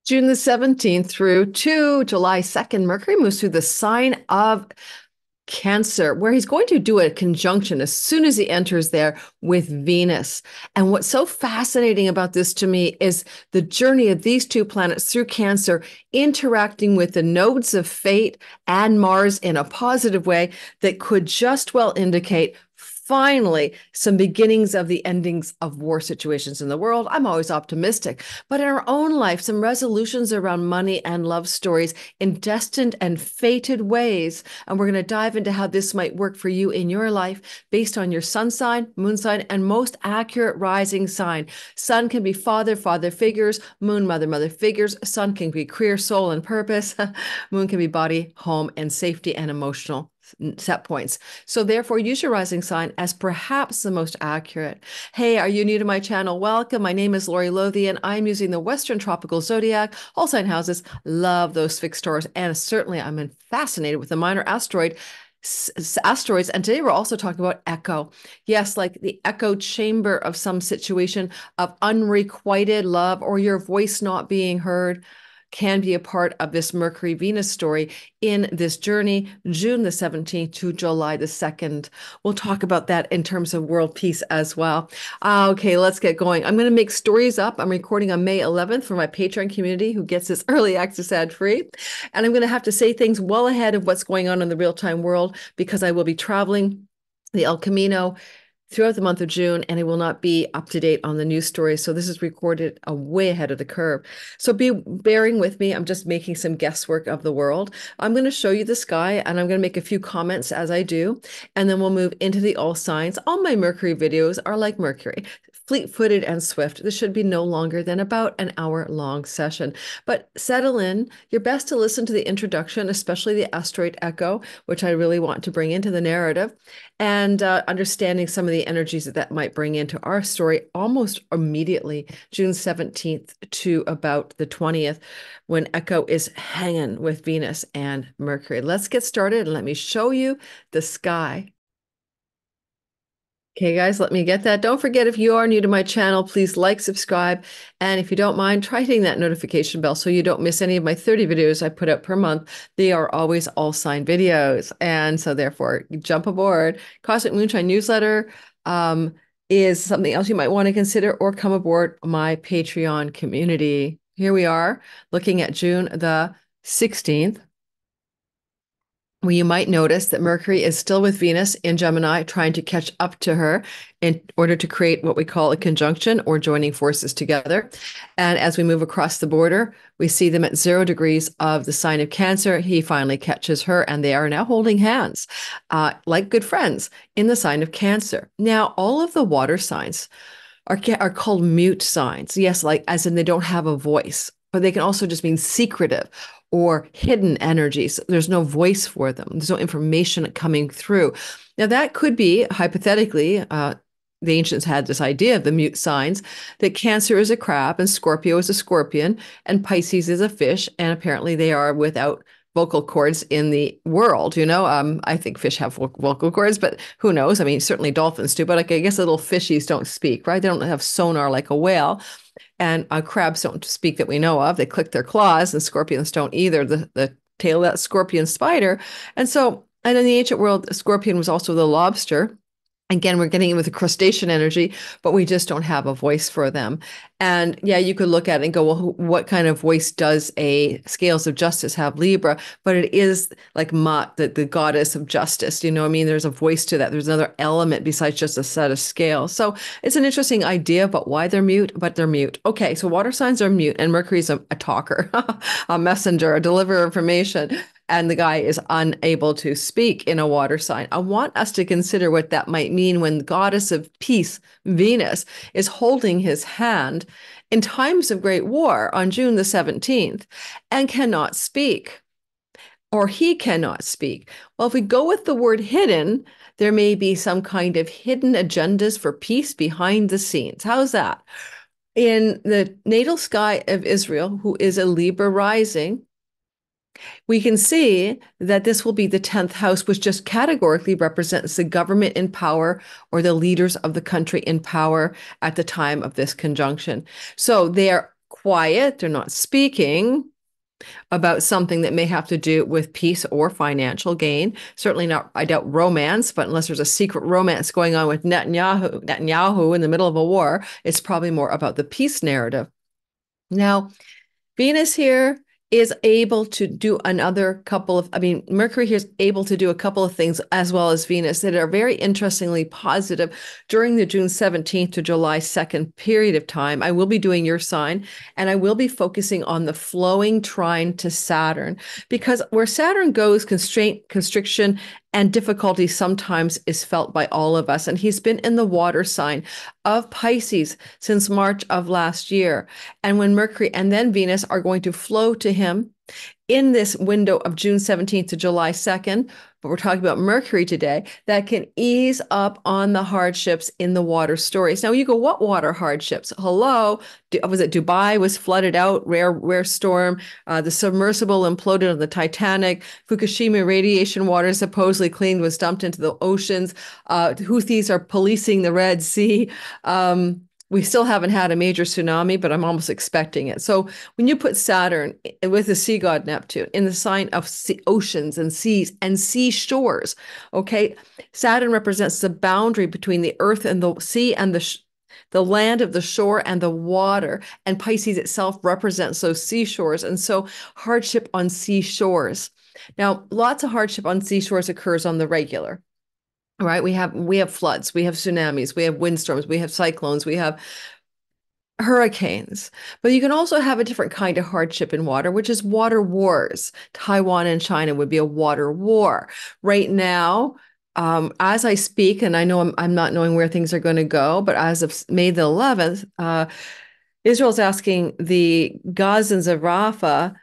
June the 17th through to July 2nd, Mercury moves through the sign of Cancer, where he's going to do a conjunction as soon as he enters there with Venus. And what's so fascinating about this to me is the journey of these two planets through Cancer interacting with the nodes of fate and Mars in a positive way that could just well indicate finally some beginnings of the endings of war situations in the world. I'm always optimistic, but in our own life, some resolutions around money and love stories in destined and fated ways. And we're going to dive into how this might work for you in your life based on your sun sign, moon sign, and most accurate rising sign. Sun can be father, father figures, moon, mother, mother figures. Sun can be career, soul, and purpose. Moon can be body, home, and safety and emotional set points. So therefore, use your rising sign as perhaps the most accurate. Hey, are you new to my channel? Welcome. My name is Lori Lothian. I'm using the Western Tropical Zodiac, all sign houses. Love those fixed stars. And certainly I'm fascinated with the minor asteroids. And today we're also talking about echo. Yes, like the echo chamber of some situation of unrequited love or your voice not being heard can be a part of this Mercury Venus story in this journey, June the 17th to July the 2nd. We'll talk about that in terms of world peace as well. Okay, let's get going. I'm going to make stories up. I'm recording on May 11th for my Patreon community who gets this early access ad free. And I'm going to have to say things well ahead of what's going on in the real-time world because I will be traveling the El Camino throughout the month of June, and it will not be up to date on the news stories. So this is recorded way ahead of the curve. So be bearing with me. I'm just making some guesswork of the world. I'm going to show you the sky, and I'm going to make a few comments as I do, and then we'll move into the all signs. All my Mercury videos are like Mercury, fleet-footed and swift. This should be no longer than about an hour-long session. But settle in. You're best to listen to the introduction, especially the Asteroid Echo, which I really want to bring into the narrative, and understanding some of the energies that might bring into our story almost immediately, June 17th to about the 20th, when Echo is hanging with Venus and Mercury. Let's get started and let me show you the sky. Okay, guys, let me get that. Don't forget, if you are new to my channel, please like, subscribe, and if you don't mind, try hitting that notification bell so you don't miss any of my 30 videos I put out per month. They are always all sign videos, and so therefore, jump aboard. Cosmic Moonshine newsletter is something else you might want to consider, or come aboard my Patreon community. Here we are, looking at June the 16th. Well, you might notice that Mercury is still with Venus in Gemini, trying to catch up to her in order to create what we call a conjunction or joining forces together. And as we move across the border, we see them at 0 degrees of the sign of Cancer. He finally catches her, and they are now holding hands like good friends in the sign of Cancer. Now, all of the water signs are called mute signs. Yes, like as in they don't have a voice, but they can also just mean secretive or hidden energies. There's no voice for them. There's no information coming through. Now, that could be, hypothetically, the ancients had this idea of the mute signs, that Cancer is a crab and Scorpio is a scorpion and Pisces is a fish, and apparently they are without vocal cords in the world. I think fish have vocal cords, but who knows? I mean, certainly dolphins do, but like, I guess little fishies don't speak, right? They don't have sonar like a whale. And crabs don't speak that we know of. They click their claws, and scorpions don't either. The tail of that scorpion spider. And in the ancient world, a scorpion was also the lobster. Again, we're getting in with the crustacean energy, but we just don't have a voice for them. And yeah, you could look at it and go, well, what kind of voice does a scales of justice have? Libra, but it is like Ma'at, the goddess of justice. You know what I mean? There's a voice to that. There's another element besides just a set of scales. So it's an interesting idea about why they're mute, but they're mute. Okay, so water signs are mute, and Mercury's a talker, a messenger, a deliverer of information. And the guy is unable to speak in a water sign. I want us to consider what that might mean when the goddess of peace, Venus, is holding his hand in times of great war on June the 17th and cannot speak, or he cannot speak. Well, if we go with the word hidden, there may be some kind of hidden agendas for peace behind the scenes. How's that? In the natal sky of Israel, who is a Libra rising, we can see that this will be the 10th house, which just categorically represents the government in power or the leaders of the country in power at the time of this conjunction. So they are quiet. They're not speaking about something that may have to do with peace or financial gain. Certainly not, I doubt, romance, but unless there's a secret romance going on with Netanyahu in the middle of a war, it's probably more about the peace narrative. Now, Venus here is able to do another couple of, Mercury here is able to do a couple of things as well as Venus that are very interestingly positive during the June 17th to July 2nd period of time. I will be doing your sign, and I will be focusing on the flowing trine to Saturn, because where Saturn goes, constraint, constriction, and difficulty sometimes is felt by all of us. And he's been in the water sign of Pisces since March of last year. And when Mercury and then Venus are going to flow to him in this window of June 17th to July 2nd, but we're talking about Mercury today, that can ease up on the hardships in the water stories. Now you go, what water hardships? Hello, was it Dubai was flooded out, rare storm, the submersible imploded on the Titanic, Fukushima radiation water supposedly cleaned was dumped into the oceans, Houthis are policing the Red Sea. We still haven't had a major tsunami, but I'm almost expecting it. So when you put Saturn with the sea god Neptune in the sign of oceans and seas and seashores, okay, Saturn represents the boundary between the earth and the sea and the land of the shore and the water. And Pisces itself represents those seashores. And so hardship on seashores. Now, lots of hardship on seashores occurs on the regular. Right, we have floods, we have tsunamis, we have windstorms, we have cyclones, we have hurricanes. But you can also have a different kind of hardship in water, which is water wars. Taiwan and China would be a water war. Right now, as I speak, and I know I'm not knowing where things are going to go, but as of May the 11th, Israel's asking the Gazans of Rafah,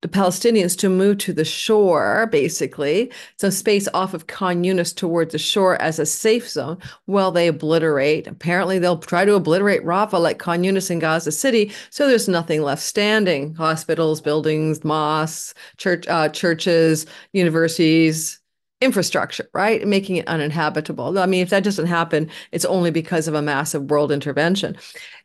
the Palestinians, to move to the shore, basically, some space off of Khan Yunis toward the shore as a safe zone. Well, they obliterate. Apparently, they'll try to obliterate Rafah like Khan Yunis in Gaza City, so there's nothing left standing. Hospitals, buildings, mosques, churches, universities, infrastructure, right? Making it uninhabitable. I mean, if that doesn't happen, it's only because of a massive world intervention.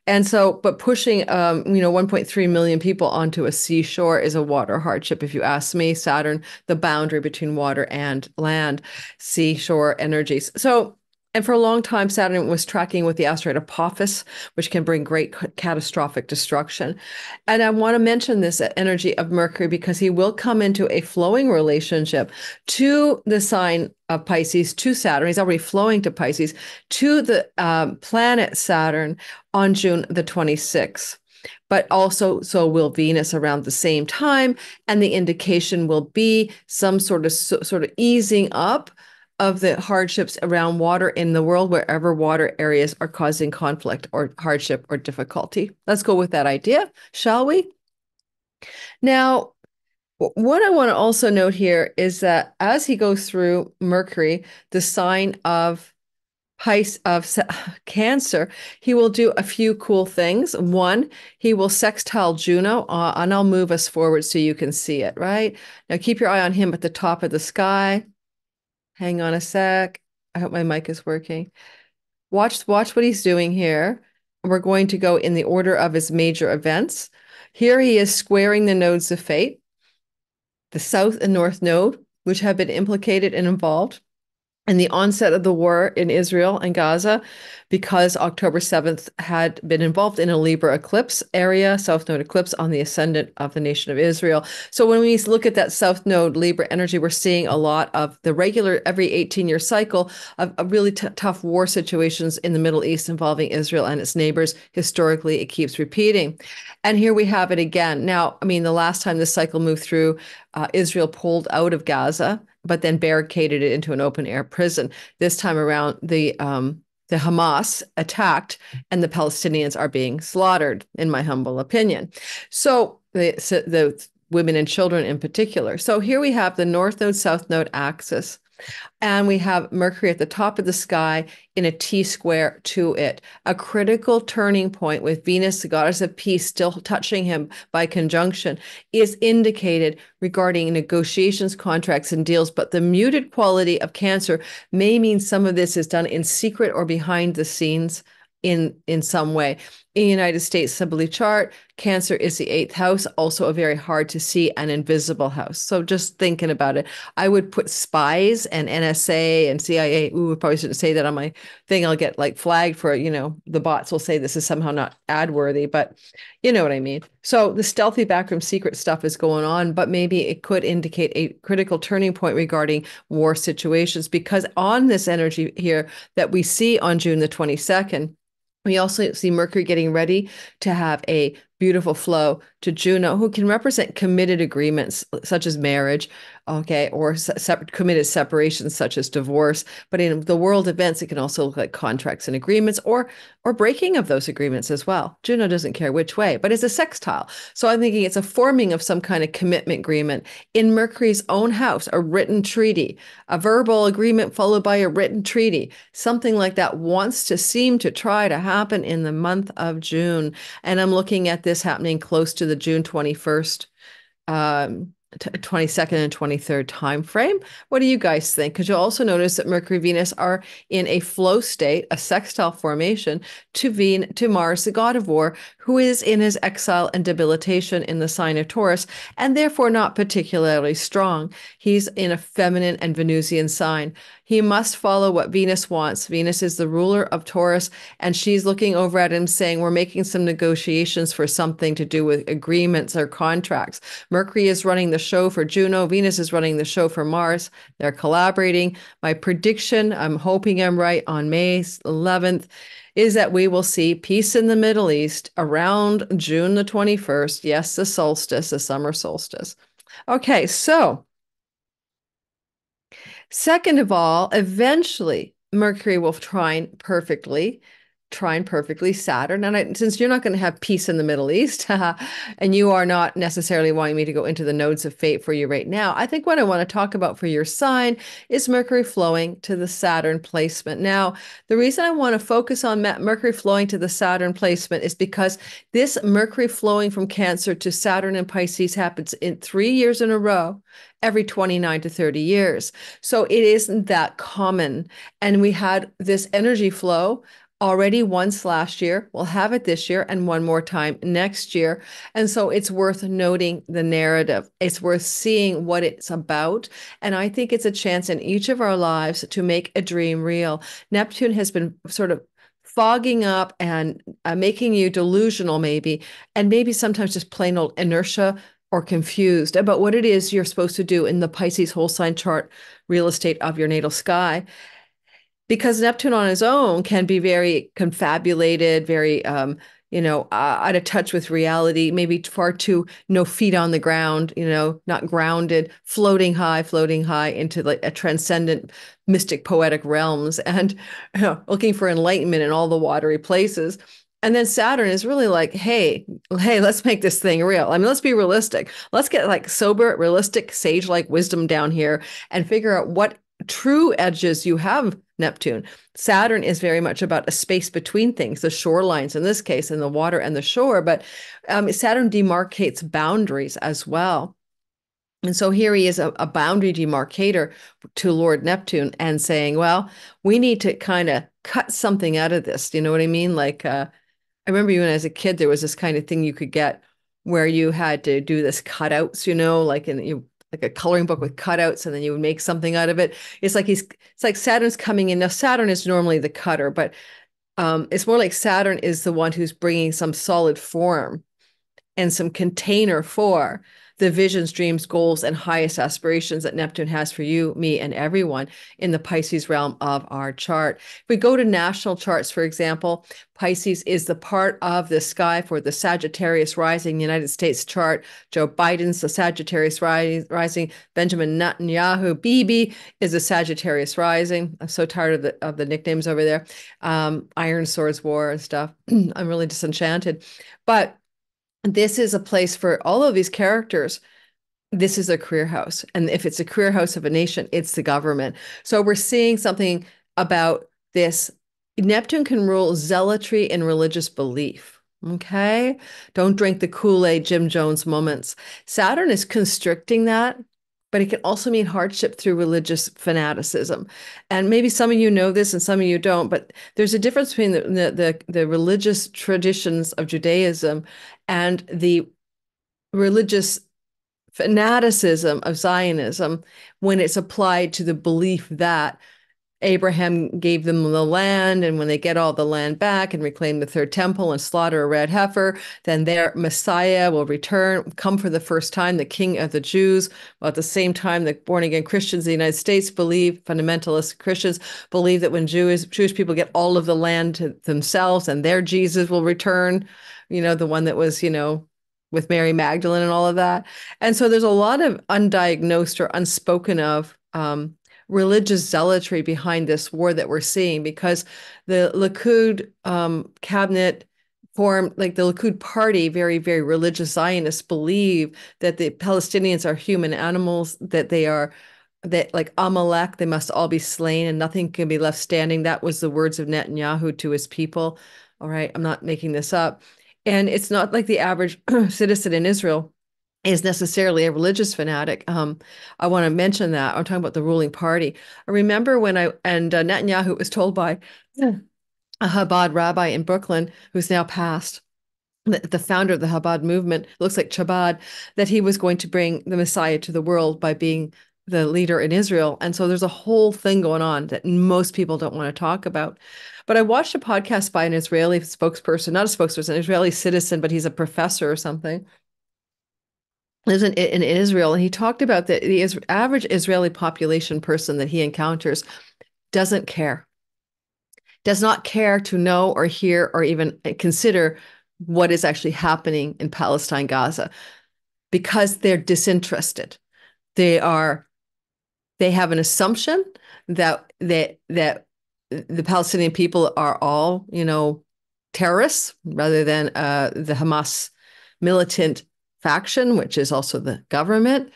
And so, but pushing, 1.3 million people onto a seashore is a water hardship. If you ask me, Saturn, the boundary between water and land, seashore energies. So, and for a long time, Saturn was tracking with the asteroid Apophis, which can bring great catastrophic destruction. And I want to mention this energy of Mercury because he will come into a flowing relationship to the sign of Pisces, to Saturn. He's already flowing to Pisces, to the planet Saturn on June the 26th. But also, so will Venus around the same time. And the indication will be some sort of easing up of the hardships around water in the world, wherever water areas are causing conflict or hardship or difficulty. Let's go with that idea, shall we? Now, what I want to also note here is that as he goes through Mercury, the sign of Cancer, he will do a few cool things. One, he will sextile Juno, and I'll move us forward so you can see it, right? Now keep your eye on him at the top of the sky. Hang on a sec. I hope my mic is working. Watch what he's doing here. We're going to go in the order of his major events. Here he is squaring the nodes of fate, the south and north node, which have been implicated and involved in the onset of the war in Israel and Gaza, because October 7th had been involved in a Libra eclipse area, South Node eclipse on the ascendant of the nation of Israel. So when we look at that South Node Libra energy, we're seeing a lot of the regular every 18-year cycle of really tough war situations in the Middle East involving Israel and its neighbors. Historically, it keeps repeating. And here we have it again. Now, the last time this cycle moved through, Israel pulled out of Gaza, but then barricaded it into an open-air prison. This time around, the Hamas attacked, and the Palestinians are being slaughtered, in my humble opinion. So the women and children in particular. So here we have the North Node, South Node axis. And we have Mercury at the top of the sky in a T-square to it, a critical turning point with Venus, the goddess of peace, still touching him by conjunction, is indicated regarding negotiations, contracts, and deals. But the muted quality of Cancer may mean some of this is done in secret or behind the scenes in some way. in the United States Sibley chart, Cancer is the 8th house, also a very hard to see and invisible house. So just thinking about it, I would put spies and NSA and CIA. Ooh, I probably shouldn't say that on my thing. I'll get like flagged for, the bots will say this is somehow not ad worthy, but you know what I mean. So the stealthy backroom secret stuff is going on, but maybe it could indicate a critical turning point regarding war situations, because on this energy here that we see on June the 22nd, we also see Mercury getting ready to have a beautiful flow to Juno, who can represent committed agreements such as marriage, okay, or committed separations such as divorce. But in the world events, it can also look like contracts and agreements, or breaking of those agreements as well. Juno doesn't care which way, but it's a sextile. So I'm thinking it's a forming of some kind of commitment agreement in Mercury's own house, a written treaty, a verbal agreement followed by a written treaty. Something like that wants to seem to try to happen in the month of June. And I'm looking at this happening close to the June 21st, 22nd and 23rd time frame. What do you guys think? Because you'll also notice that Mercury, Venus are in a flow state, a sextile formation to Mars, the god of war, who is in his exile and debilitation in the sign of Taurus, and therefore not particularly strong. He's in a feminine and Venusian sign. He must follow what Venus wants. Venus is the ruler of Taurus, and she's looking over at him saying, we're making some negotiations for something to do with agreements or contracts. Mercury is running the show for Juno. Venus is running the show for Mars. They're collaborating. My prediction, I'm hoping I'm right, on May 11th, is that we will see peace in the Middle East around June the 21st. Yes, the solstice, the summer solstice. Okay, so second of all, eventually Mercury will trine perfectly Saturn. And since you're not going to have peace in the Middle East, and you are not necessarily wanting me to go into the nodes of fate for you right now, I think what I want to talk about for your sign is Mercury flowing to the Saturn placement. Now, the reason I want to focus on Mercury flowing to the Saturn placement is because this Mercury flowing from Cancer to Saturn and Pisces happens in 3 years in a row, every 29 to 30 years. So it isn't that common. And we had this energy flow already once last year. We'll have it this year and one more time next year. And so it's worth noting the narrative. It's worth seeing what it's about. And I think it's a chance in each of our lives to make a dream real. Neptune has been sort of fogging up and making you delusional maybe, and maybe sometimes just plain old inertia or confused about what it is you're supposed to do in the Pisces whole sign chart real estate of your natal sky. Because Neptune on his own can be very confabulated, very, out of touch with reality, maybe far too no feet on the ground, not grounded, floating high into like a transcendent mystic poetic realms, and looking for enlightenment in all the watery places. And then Saturn is really like, hey, let's make this thing real. I mean, let's be realistic. Let's get like sober, realistic, sage-like wisdom down here and figure out what true edges you have, Neptune. Saturn is very much about a space between things, the shorelines in this case, in the water and the shore, but Saturn demarcates boundaries as well. And so here he is, a boundary demarcator to Lord Neptune, and saying, well, we need to kind of cut something out of this. Do you know what I mean? Like, I remember even as a kid, there was this kind of thing you could get where you had to do this cutouts, like a coloring book with cutouts, and then you would make something out of it. It's like Saturn's coming in. Now, Saturn is normally the cutter, but it's more like Saturn is the one who's bringing some solid form and some container for the visions, dreams, goals, and highest aspirations that Neptune has for you, me, and everyone in the Pisces realm of our chart. If we go to national charts, for example, Pisces is the part of the sky for the Sagittarius rising United States chart. Joe Biden's the Sagittarius rising. Benjamin Netanyahu, Bibi, is the Sagittarius rising. I'm so tired of the nicknames over there. Iron Swords War and stuff. I'm really disenchanted. But this is a place for all of these characters. This is a career house. And if it's a career house of a nation, it's the government. So we're seeing something about this. Neptune can rule zealotry and religious belief. Okay? Don't drink the Kool-Aid, Jim Jones moments. Saturn is constricting that but it can also mean hardship through religious fanaticism. And maybe some of you know this and some of you don't, but there's a difference between the religious traditions of Judaism and the religious fanaticism of Zionism when it's applied to the belief that Abraham gave them the land, and when they get all the land back and reclaim the third temple and slaughter a red heifer, then their Messiah will return, come for the first time, the King of the Jews. While at the same time, the born-again Christians in the United States believe, fundamentalist Christians believe that when Jewish people get all of the land to themselves and their Jesus will return, the one that was, with Mary Magdalene and all of that. And so there's a lot of undiagnosed or unspoken of religious zealotry behind this war that we're seeing, because the Likud cabinet formed, like the Likud party, very, very religious Zionists believe that the Palestinians are human animals, that like Amalek, they must all be slain and nothing can be left standing. That was the words of Netanyahu to his people. All right, I'm not making this up. And it's not like the average citizen in Israel is necessarily a religious fanatic. I want to mention that. I'm talking about the ruling party. I remember when Netanyahu was told by a Chabad rabbi in Brooklyn, who's now passed, the founder of the Chabad movement, looks like Chabad, that he was going to bring the Messiah to the world by being the leader in Israel. And so there's a whole thing going on that most people don't want to talk about. But I watched a podcast by an Israeli spokesperson, not a spokesperson, an Israeli citizen, but he's a professor or something, lives in Israel, and he talked about the average Israeli population person that he encounters doesn't care, does not care to know or hear or even consider what is actually happening in Palestine, Gaza, because they're disinterested. They have an assumption that the Palestinian people are all, terrorists rather than the Hamas militant faction, which is also the government,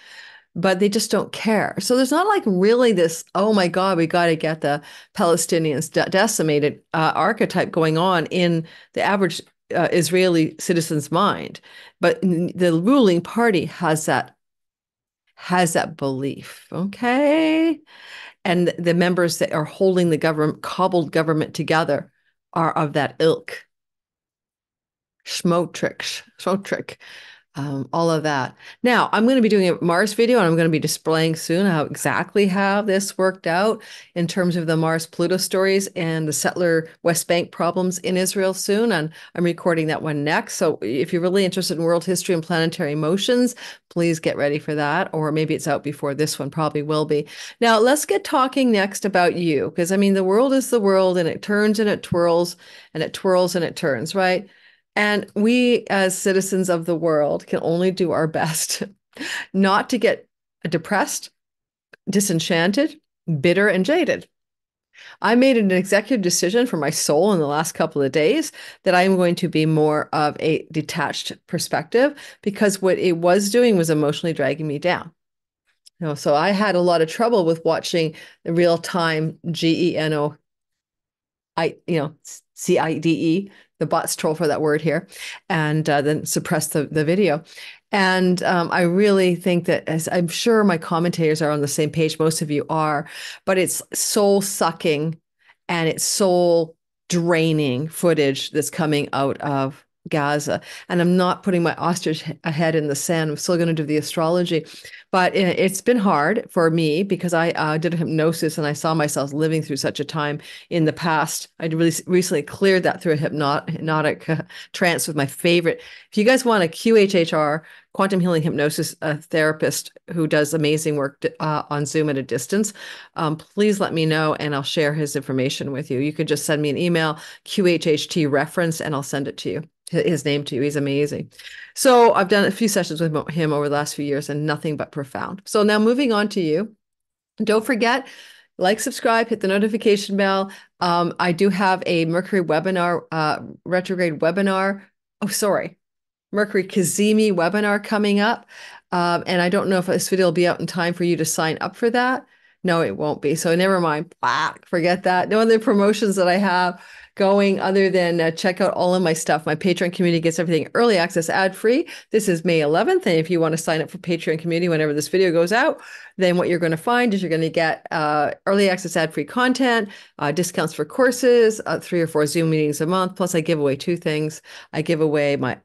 but they just don't care. So there's not like really this, oh my God, we got to get the Palestinians decimated archetype going on in the average Israeli citizen's mind. But the ruling party has that belief, okay? And the members that are holding the cobbled government together are of that ilk. Schmotrick, all of that. Now, I'm going to be doing a Mars video, and I'm going to be displaying soon exactly how this worked out in terms of the Mars-Pluto stories and the settler West Bank problems in Israel soon. And I'm recording that one next. So if you're really interested in world history and planetary motions, please get ready for that. Or maybe it's out before this one, probably will be. Now, let's get talking next about you, because I mean, the world is the world, and it turns and it twirls, and it twirls and it turns, right? And we, as citizens of the world, can only do our best not to get depressed, disenchanted, bitter, and jaded. I made an executive decision for my soul in the last couple of days that I am going to be more of a detached perspective, because what it was doing was emotionally dragging me down. So I had a lot of trouble with watching the real-time GENO, CIDE, the bots troll for that word here, and then suppress the video. And I really think that, as I'm sure my commentators are on the same page, most of you are, but it's soul sucking and it's soul draining footage that's coming out of Gaza. And I'm not putting my ostrich head in the sand. I'm still going to do the astrology. But it's been hard for me because I did a hypnosis and I saw myself living through such a time in the past. I really recently cleared that through a hypnotic trance with my favorite. If you guys want a QHHR, quantum healing hypnosis therapist who does amazing work on Zoom at a distance, please let me know and I'll share his information with you. You can just send me an email, QHHT reference, and I'll send it to you, his name to you. He's amazing. So I've done a few sessions with him over the last few years and nothing but profound. So now moving on to you. Don't forget, like, subscribe, hit the notification bell. I do have a Mercury webinar, retrograde webinar. Oh, sorry. Mercury Cazimi webinar coming up. And I don't know if this video will be out in time for you to sign up for that. No, it won't be. So never mind. Blah, forget that. No other promotions that I have going other than check out all of my stuff. My Patreon community gets everything early access ad-free. This is May 11th. And if you want to sign up for Patreon community whenever this video goes out, then what you're going to find is you're going to get early access ad-free content, discounts for courses, 3 or 4 Zoom meetings a month. Plus I give away 2 things. I give away my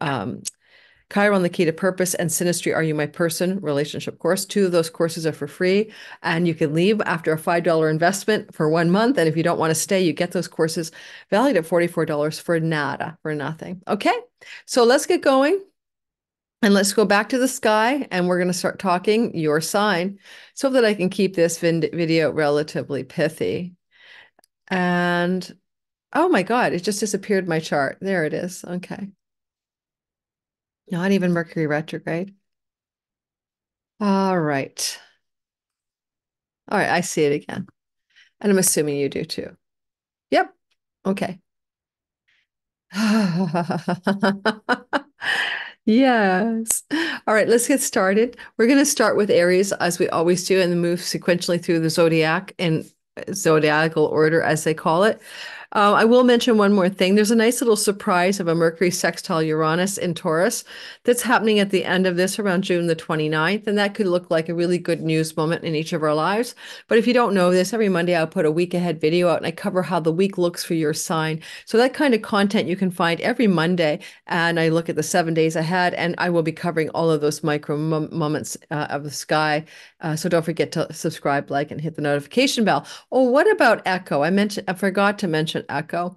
Chiron, the Key to Purpose, and Synastry, Are You My Person relationship course. 2 of those courses are for free, and you can leave after a $5 investment for 1 month. And if you don't want to stay, you get those courses valued at $44 for nada, for nothing. Okay, so let's get going. And let's go back to the sky, and we're going to start talking your sign so that I can keep this video relatively pithy. And oh my God, it just disappeared my chart. There it is. Okay. Not even Mercury retrograde. All right. All right, I see it again. And I'm assuming you do too. Yep. Okay. Yes. All right, let's get started. We're going to start with Aries, as we always do, and then move sequentially through the zodiac in zodiacal order, as they call it. I will mention one more thing. There's a nice little surprise of a Mercury sextile Uranus in Taurus that's happening at the end of this around June the 29th. And that could look like a really good news moment in each of our lives. But if you don't know this, every Monday I'll put a week ahead video out and I cover how the week looks for your sign. So that kind of content you can find every Monday. And I look at the 7 days ahead, and I will be covering all of those micro moments of the sky. So don't forget to subscribe, like, and hit the notification bell. Oh, what about Echo? I forgot to mention Echo.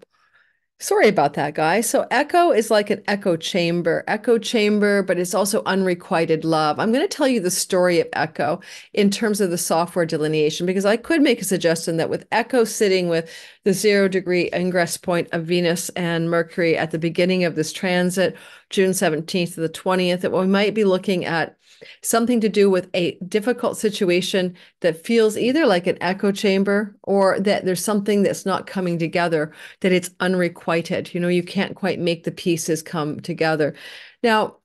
Sorry about that, guys. So Echo is like an echo chamber, but it's also unrequited love. I'm going to tell you the story of Echo in terms of the software delineation, because I could make a suggestion that with Echo sitting with the 0-degree ingress point of Venus and Mercury at the beginning of this transit, June 17th to the 20th, that we might be looking at something to do with a difficult situation that feels either like an echo chamber or that there's something that's not coming together, that it's unrequited. You know, you can't quite make the pieces come together. Now,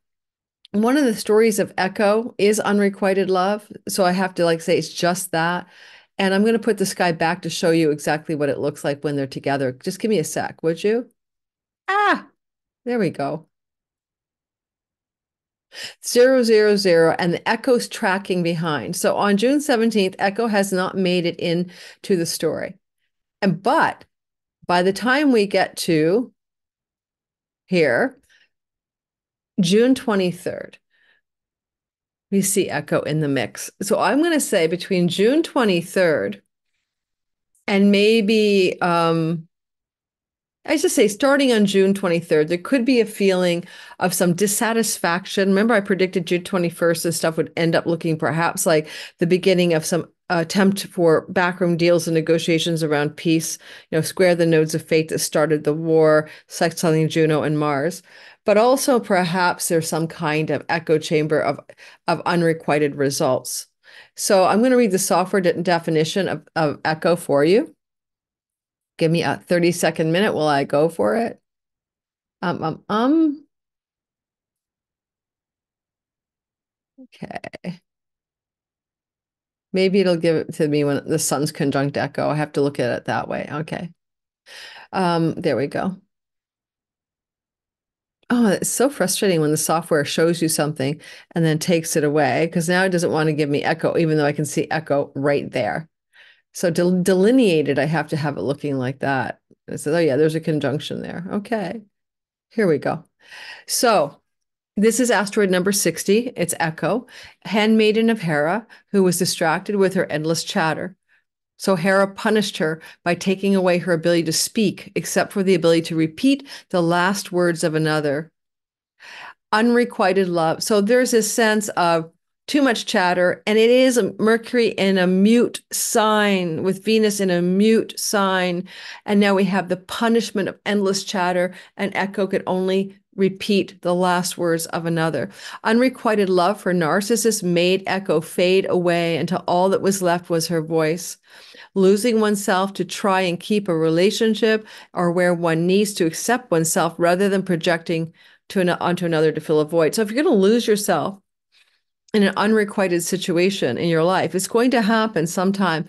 one of the stories of Echo is unrequited love. So I have to say it's just that. And I'm going to put the sky back to show you exactly what it looks like when they're together. Just give me a sec, would you? Ah, there we go. 000, and the Echo's tracking behind. So on June 17th, Echo has not made it into the story. But by the time we get to here, June 23rd, we see Echo in the mix. So I'm going to say between June 23rd and maybe I just say starting on June 23rd, there could be a feeling of some dissatisfaction. Remember, I predicted June 21st, this stuff would end up looking perhaps like the beginning of some attempt for backroom deals and negotiations around peace, square the nodes of fate that started the war, sextiling Juno and Mars. But also perhaps there's some kind of echo chamber of unrequited results. So I'm going to read the software definition of echo for you. Give me a 30-second minute while I go for it. Okay. Maybe it'll give it to me when the sun's conjunct Echo. I have to look at it that way. Okay. There we go. Oh, it's so frustrating when the software shows you something and then takes it away, because now it doesn't want to give me Echo, even though I can see Echo right there. So delineated, I have to have it looking like that. It says, oh yeah, there's a conjunction there. Okay, here we go. So this is asteroid number 60. It's Echo, handmaiden of Hera, who was distracted with her endless chatter. So Hera punished her by taking away her ability to speak, except for the ability to repeat the last words of another. Unrequited love. So there's this sense of too much chatter, and it is Mercury in a mute sign with Venus in a mute sign. And now we have the punishment of endless chatter, and Echo could only repeat the last words of another. Unrequited love for Narcissus made Echo fade away until all that was left was her voice. Losing oneself to try and keep a relationship, or where one needs to accept oneself rather than projecting onto another to fill a void. So if you're going to lose yourself, in an unrequited situation in your life. It's going to happen sometime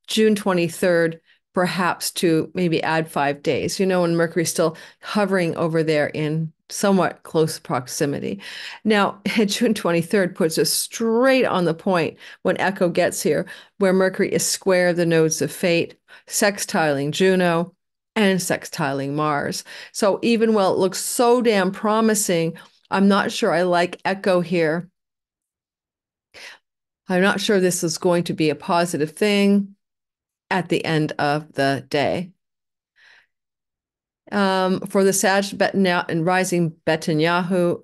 June 23rd, perhaps to maybe add 5 days, when Mercury's still hovering over there in somewhat close proximity. Now, June 23rd puts us straight on the point when Echo gets here, where Mercury is square the nodes of fate, sextiling Juno and sextiling Mars. So even while it looks so damn promising, I'm not sure I like Echo here. I'm not sure this is going to be a positive thing at the end of the day. For the Sag and rising Netanyahu,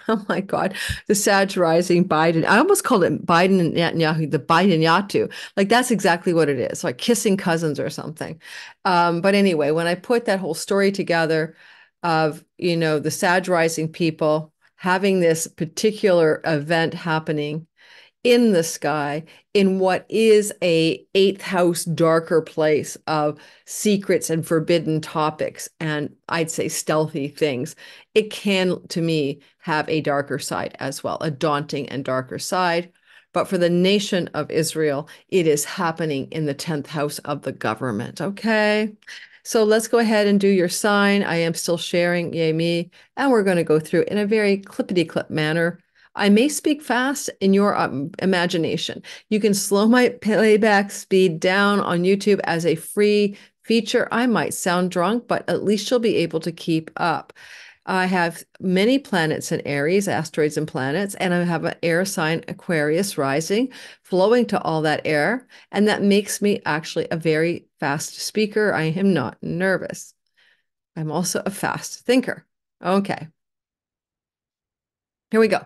oh my God, the Sag rising Biden. I almost called it Biden and Netanyahu, the Biden-Yatu. Like that's exactly what it is, like kissing cousins or something. But anyway, when I put that whole story together of, the Sag rising people having this particular event happening in the sky in what is a eighth house darker place of secrets and forbidden topics and I'd say stealthy things, it can to me have a darker side as well, a daunting and darker side. But for the nation of Israel, it is happening in the 10th house of the government. Okay. So let's go ahead and do your sign. I am still sharing, yay me, and we're going to go through in a very clippity-clip manner. I may speak fast in your imagination. You can slow my playback speed down on YouTube as a free feature. I might sound drunk, but at least you'll be able to keep up. I have many planets in Aries, asteroids and planets, and I have an air sign, Aquarius, rising, flowing to all that air. And that makes me actually a very fast speaker. I am not nervous. I'm also a fast thinker. Okay. Here we go.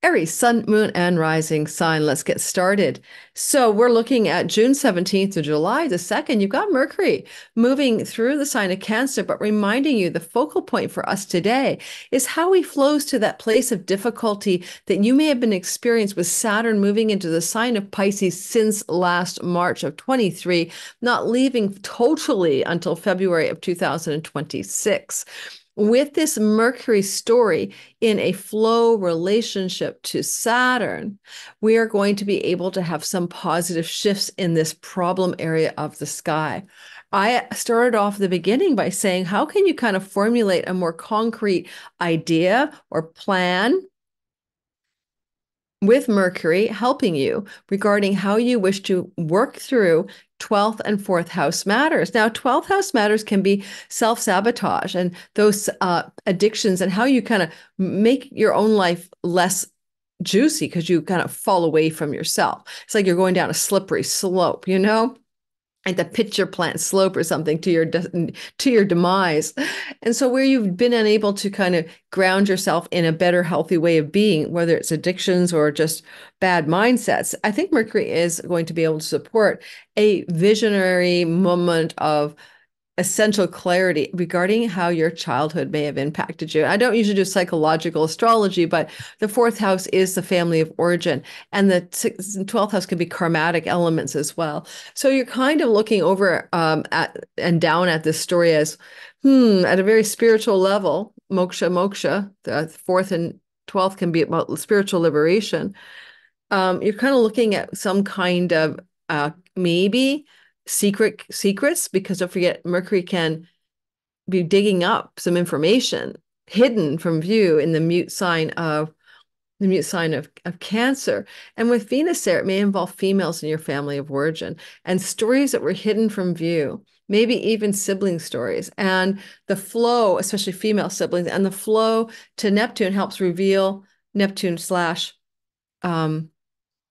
Aries, sun, moon, and rising sign. Let's get started. So we're looking at June 17th to July the 2nd. You've got Mercury moving through the sign of Cancer, but reminding you the focal point for us today is how he flows to that place of difficulty that you may have been experienced with Saturn moving into the sign of Pisces since last March of 23, not leaving totally until February of 2026. With this Mercury story in a flow relationship to Saturn, we are going to be able to have some positive shifts in this problem area of the sky. I started off the beginning by saying, how can you kind of formulate a more concrete idea or plan with Mercury helping you regarding how you wish to work through 12th and 4th house matters. Now, 12th house matters can be self-sabotage and those addictions and how you kind of make your own life less juicy because you kind of fall away from yourself. It's like you're going down a slippery slope, like the pitcher plant slope or something to your demise. And so where you've been unable to kind of ground yourself in a better, healthy way of being, whether it's addictions or just bad mindsets, I think Mercury is going to be able to support a visionary moment of essential clarity regarding how your childhood may have impacted you. I don't usually do psychological astrology, but the 4th house is the family of origin, and the 12th house can be karmatic elements as well. So you're kind of looking over at and down at this story as, at a very spiritual level, moksha, the 4th and 12th can be about spiritual liberation. You're kind of looking at some kind of maybe secrets, because don't forget, Mercury can be digging up some information hidden from view in the mute sign of Cancer. And with Venus there, it may involve females in your family of origin and stories that were hidden from view, maybe even sibling stories. And the flow, especially female siblings, and the flow to Neptune helps reveal Neptune slash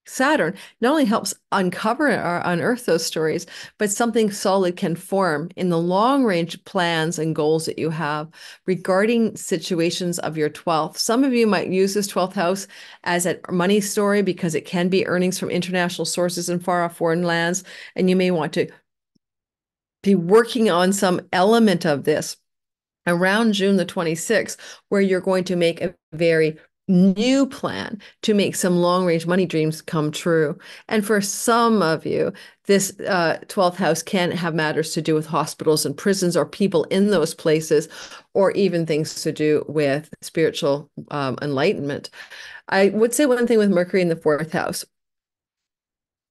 Saturn not only helps uncover or unearth those stories, but something solid can form in the long range plans and goals that you have regarding situations of your 12th. Some of you might use this 12th house as a money story because it can be earnings from international sources in far off foreign lands, and you may want to be working on some element of this around June the 26th, where you're going to make a very new plan to make some long-range money dreams come true. And for some of you, this 12th house can have matters to do with hospitals and prisons or people in those places, or even things to do with spiritual enlightenment. I would say one thing with Mercury in the fourth house.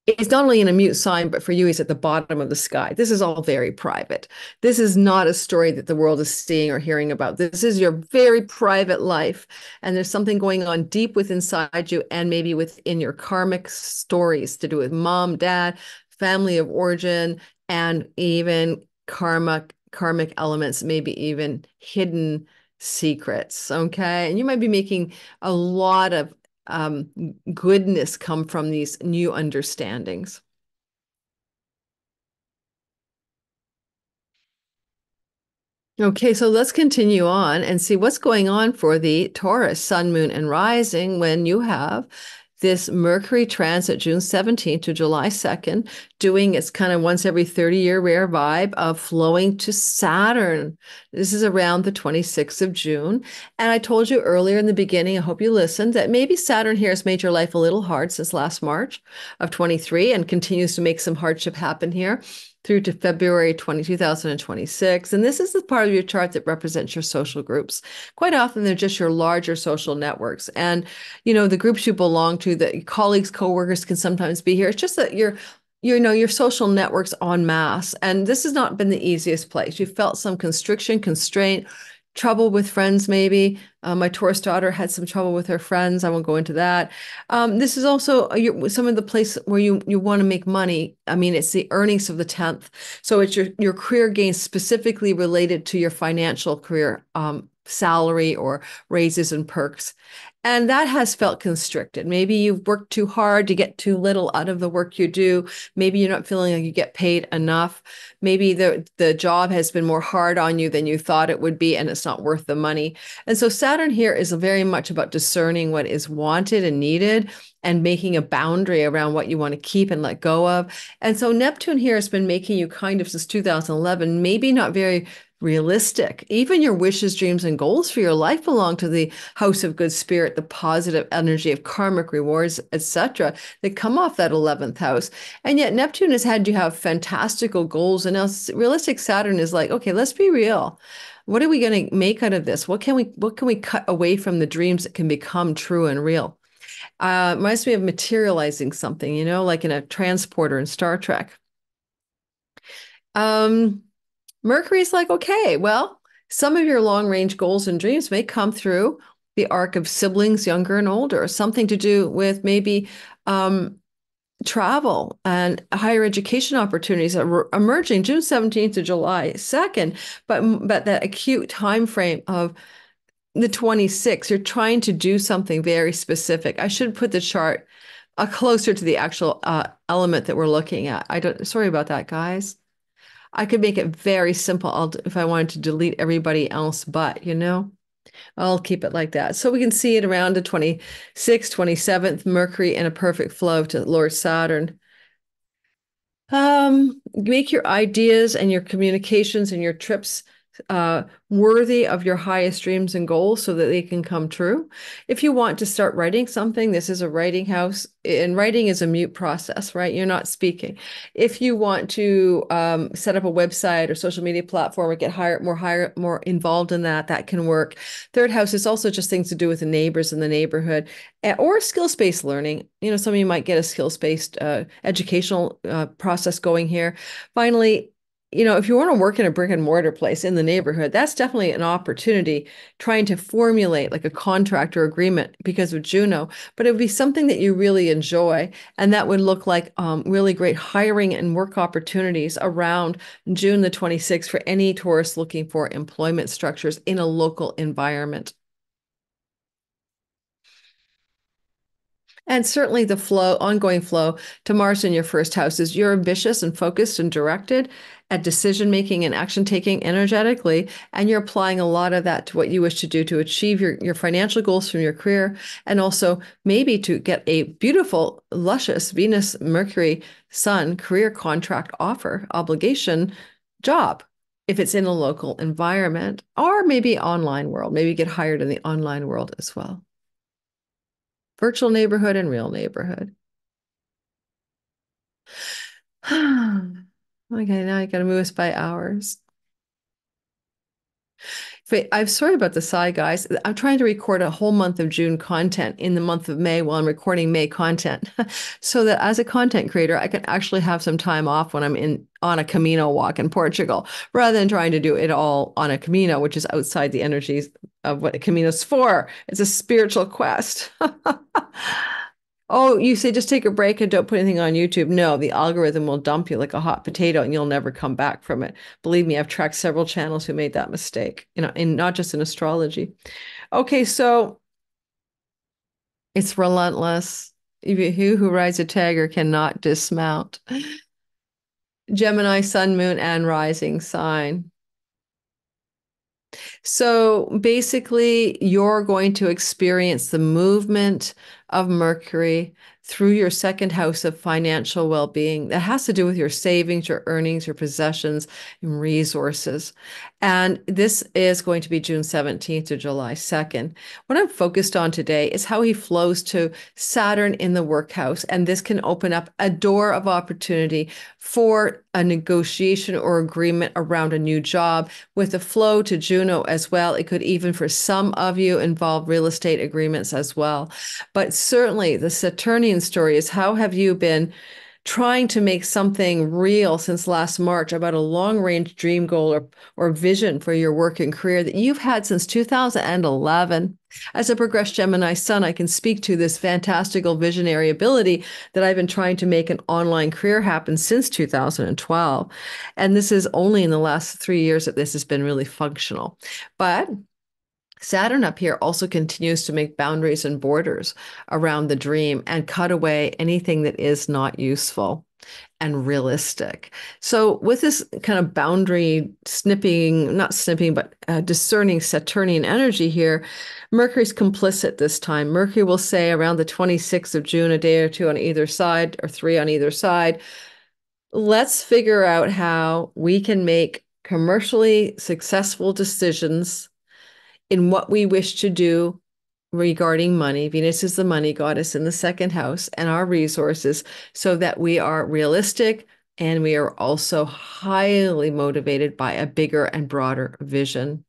It's not only in a mute sign, but for you, he's at the bottom of the sky. This is all very private. This is not a story that the world is seeing or hearing about. This is your very private life. And there's something going on deep within inside you and maybe within your karmic stories to do with mom, dad, family of origin, and even karmic elements, maybe even hidden secrets. Okay. And you might be making a lot of goodness come from these new understandings. Okay, so let's continue on and see what's going on for the Taurus sun, moon, and rising when you have this Mercury transit June 17th to July 2nd, doing its kind of once every 30-year rare vibe of flowing to Saturn. This is around the 26th of June. And I told you earlier in the beginning, I hope you listened, that maybe Saturn here has made your life a little hard since last March of 23 and continues to make some hardship happen here through to February 2026. And this is the part of your chart that represents your social groups. Quite often, they're just your larger social networks. And, the groups you belong to, that colleagues, coworkers can sometimes be here. It's just that your social networks en masse. And this has not been the easiest place. You felt some constriction, constraint, trouble with friends, maybe. My Taurus daughter had some trouble with her friends. I won't go into that. This is also some of the place where you want to make money. I mean, it's the earnings of the 10th. So it's your career gains specifically related to your financial career, salary or raises and perks. And that has felt constricted. Maybe you've worked too hard to get too little out of the work you do. Maybe you're not feeling like you get paid enough. Maybe the job has been more hard on you than you thought it would be, and it's not worth the money. And so Saturn here is very much about discerning what is wanted and needed and making a boundary around what you want to keep and let go of. And so Neptune here has been making you kind of since 2011, maybe not very realistic. Even your wishes, dreams, and goals for your life belong to the house of good spirit, the positive energy of karmic rewards, etc., that come off that 11th house. And yet Neptune has had you have fantastical goals. And now realistic Saturn is like, okay, let's be real. What are we going to make out of this? What can we cut away from the dreams that can become true and real? Reminds me of materializing something, like in a transporter in Star Trek. Mercury's like, okay, well, some of your long range goals and dreams may come through the arc of siblings, younger and older, something to do with maybe travel and higher education opportunities are emerging June 17th to July 2nd, but that acute time frame of the 26th, you're trying to do something very specific. I should put the chart closer to the actual element that we're looking at. Sorry about that, guys. I could make it very simple if I wanted to delete everybody else, but I'll keep it like that. So we can see it around the 26th, 27th, Mercury in a perfect flow to Lord Saturn. Make your ideas and your communications and your trips worthy of your highest dreams and goals so that they can come true. If you want to start writing something, this is a writing house, and writing is a mute process, right? You're not speaking. If you want to set up a website or social media platform or get more involved in that can work. Third house is also just things to do with the neighbors in the neighborhood or skills-based learning. Some of you might get a skills-based educational process going here. Finally, if you want to work in a brick and mortar place in the neighborhood, that's definitely an opportunity trying to formulate like a contract or agreement because of Juno, but it would be something that you really enjoy. And that would look like really great hiring and work opportunities around June the 26th for any Taurus looking for employment structures in a local environment. And certainly the ongoing flow to Mars in your first house is you're ambitious and focused and directed at decision-making and action-taking energetically, and you're applying a lot of that to what you wish to do to achieve your financial goals from your career, and also maybe to get a beautiful, luscious Venus, Mercury, Sun career contract offer, obligation, job, if it's in a local environment, or maybe online world, maybe get hired in the online world as well. virtual neighborhood and real neighborhood. Okay, now I got to move us by hours. I'm sorry about the sigh, guys. I'm trying to record a whole month of June content in the month of May while I'm recording May content, so that as a content creator, I can actually have some time off when I'm on a Camino walk in Portugal, rather than trying to do it all on a Camino, which is outside the energies of what a Camino's for. It's a spiritual quest. Oh, you say just take a break and don't put anything on YouTube. No, the algorithm will dump you like a hot potato and you'll never come back from it. Believe me, I've tracked several channels who made that mistake, and not just in astrology. Okay, so it's relentless. He who rides a tiger cannot dismount. Gemini, sun, moon, and rising sign. So basically, you're going to experience the movement of Mercury through your second house of financial well-being. That has to do with your savings, your earnings, your possessions, and resources. And this is going to be June 17th to July 2nd. What I'm focused on today is how he flows to Saturn in the workhouse. And this can open up a door of opportunity for a negotiation or agreement around a new job. With the flow to Juno as well, it could even, for some of you, involve real estate agreements as well. But certainly the Saturnian story is, how have you been trying to make something real since last March about a long-range dream goal or vision for your work and career that you've had since 2011? As a progressed Gemini sun, I can speak to this fantastical visionary ability that I've been trying to make an online career happen since 2012. And this is only in the last 3 years that this has been really functional. But Saturn up here also continues to make boundaries and borders around the dream and cut away anything that is not useful and realistic. So with this kind of boundary snipping, not snipping, but discerning Saturnian energy here, Mercury's complicit this time. Mercury will say around the 26th of June, a day or two on either side, or 3 on either side, let's figure out how we can make commercially successful decisions in what we wish to do regarding money. Venus is the money goddess in the second house, and our resources, so that we are realistic and we are also highly motivated by a bigger and broader vision.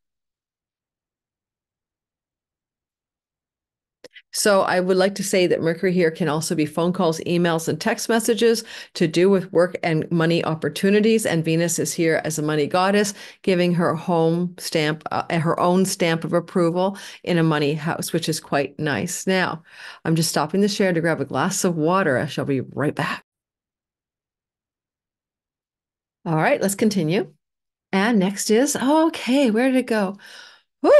So I would like to say that Mercury here can also be phone calls, emails, and text messages to do with work and money opportunities. And Venus is here as a money goddess, giving her home stamp, her own stamp of approval in a money house, which is quite nice. Now, I'm just stopping the share to grab a glass of water. I shall be right back. All right, let's continue. And next is, okay, where did it go? Woo!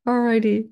All righty.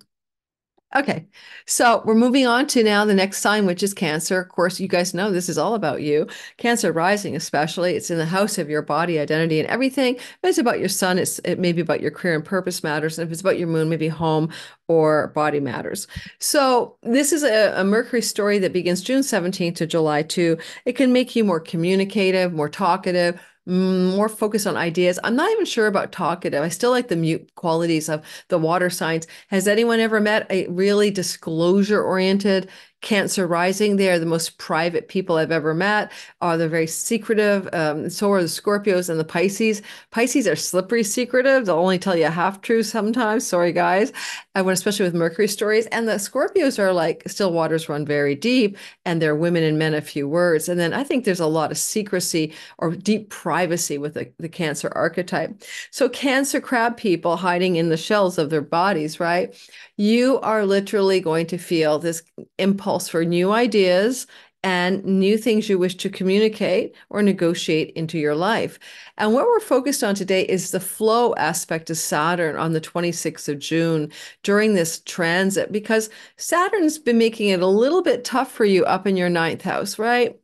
Okay, so we're moving on to now the next sign, which is Cancer. Of course, you guys know this is all about you. Cancer rising, especially. It's in the house of your body, identity, and everything. If it's about your sun, it may be about your career and purpose matters. And if it's about your moon, maybe home or body matters. So this is a Mercury story that begins June 17th to July 2. It can make you more communicative, more talkative, more focused on ideas. I'm not even sure about talkative. I still like the mute qualities of the water signs. Has anyone ever met a really disclosure-oriented Cancer rising? They are the most private people I've ever met. They're very secretive. So are the Scorpios and the Pisces. Pisces are slippery secretive. They'll only tell you a half truth sometimes. Sorry, guys. Especially with Mercury stories. And the Scorpios are like still waters run very deep, and they're women and men of few words. And then I think there's a lot of secrecy or deep privacy with the Cancer archetype. So Cancer crab people hiding in the shells of their bodies, right? You are literally going to feel this impulse for new ideas and new things you wish to communicate or negotiate into your life. And what we're focused on today is the flow aspect of Saturn on the 26th of June during this transit, because Saturn's been making it a little bit tough for you up in your ninth house, right?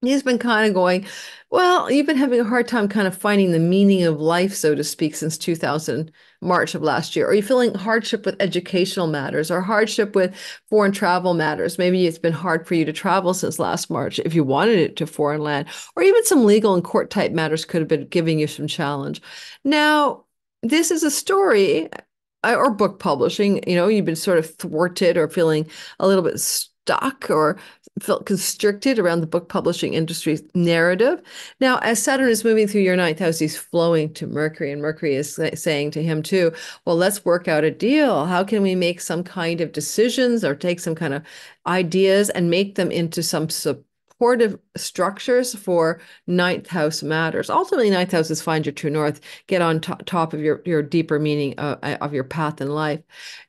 He's been kind of going, well, you've been having a hard time kind of finding the meaning of life, so to speak, since March of last year. Are you feeling hardship with educational matters or hardship with foreign travel matters? Maybe it's been hard for you to travel since last March if you wanted it to foreign land, or even some legal and court type matters could have been giving you some challenge. Now, this is a story or book publishing, you've been sort of thwarted or feeling a little bit stuck or felt constricted around the book publishing industry's narrative. Now, as Saturn is moving through your ninth house, he's flowing to Mercury, and Mercury is saying to him too, well, let's work out a deal. How can we make some kind of decisions or take some kind of ideas and make them into some supportive structures for ninth house matters? Ultimately, ninth house is find your true north, get on top of your deeper meaning of your path in life.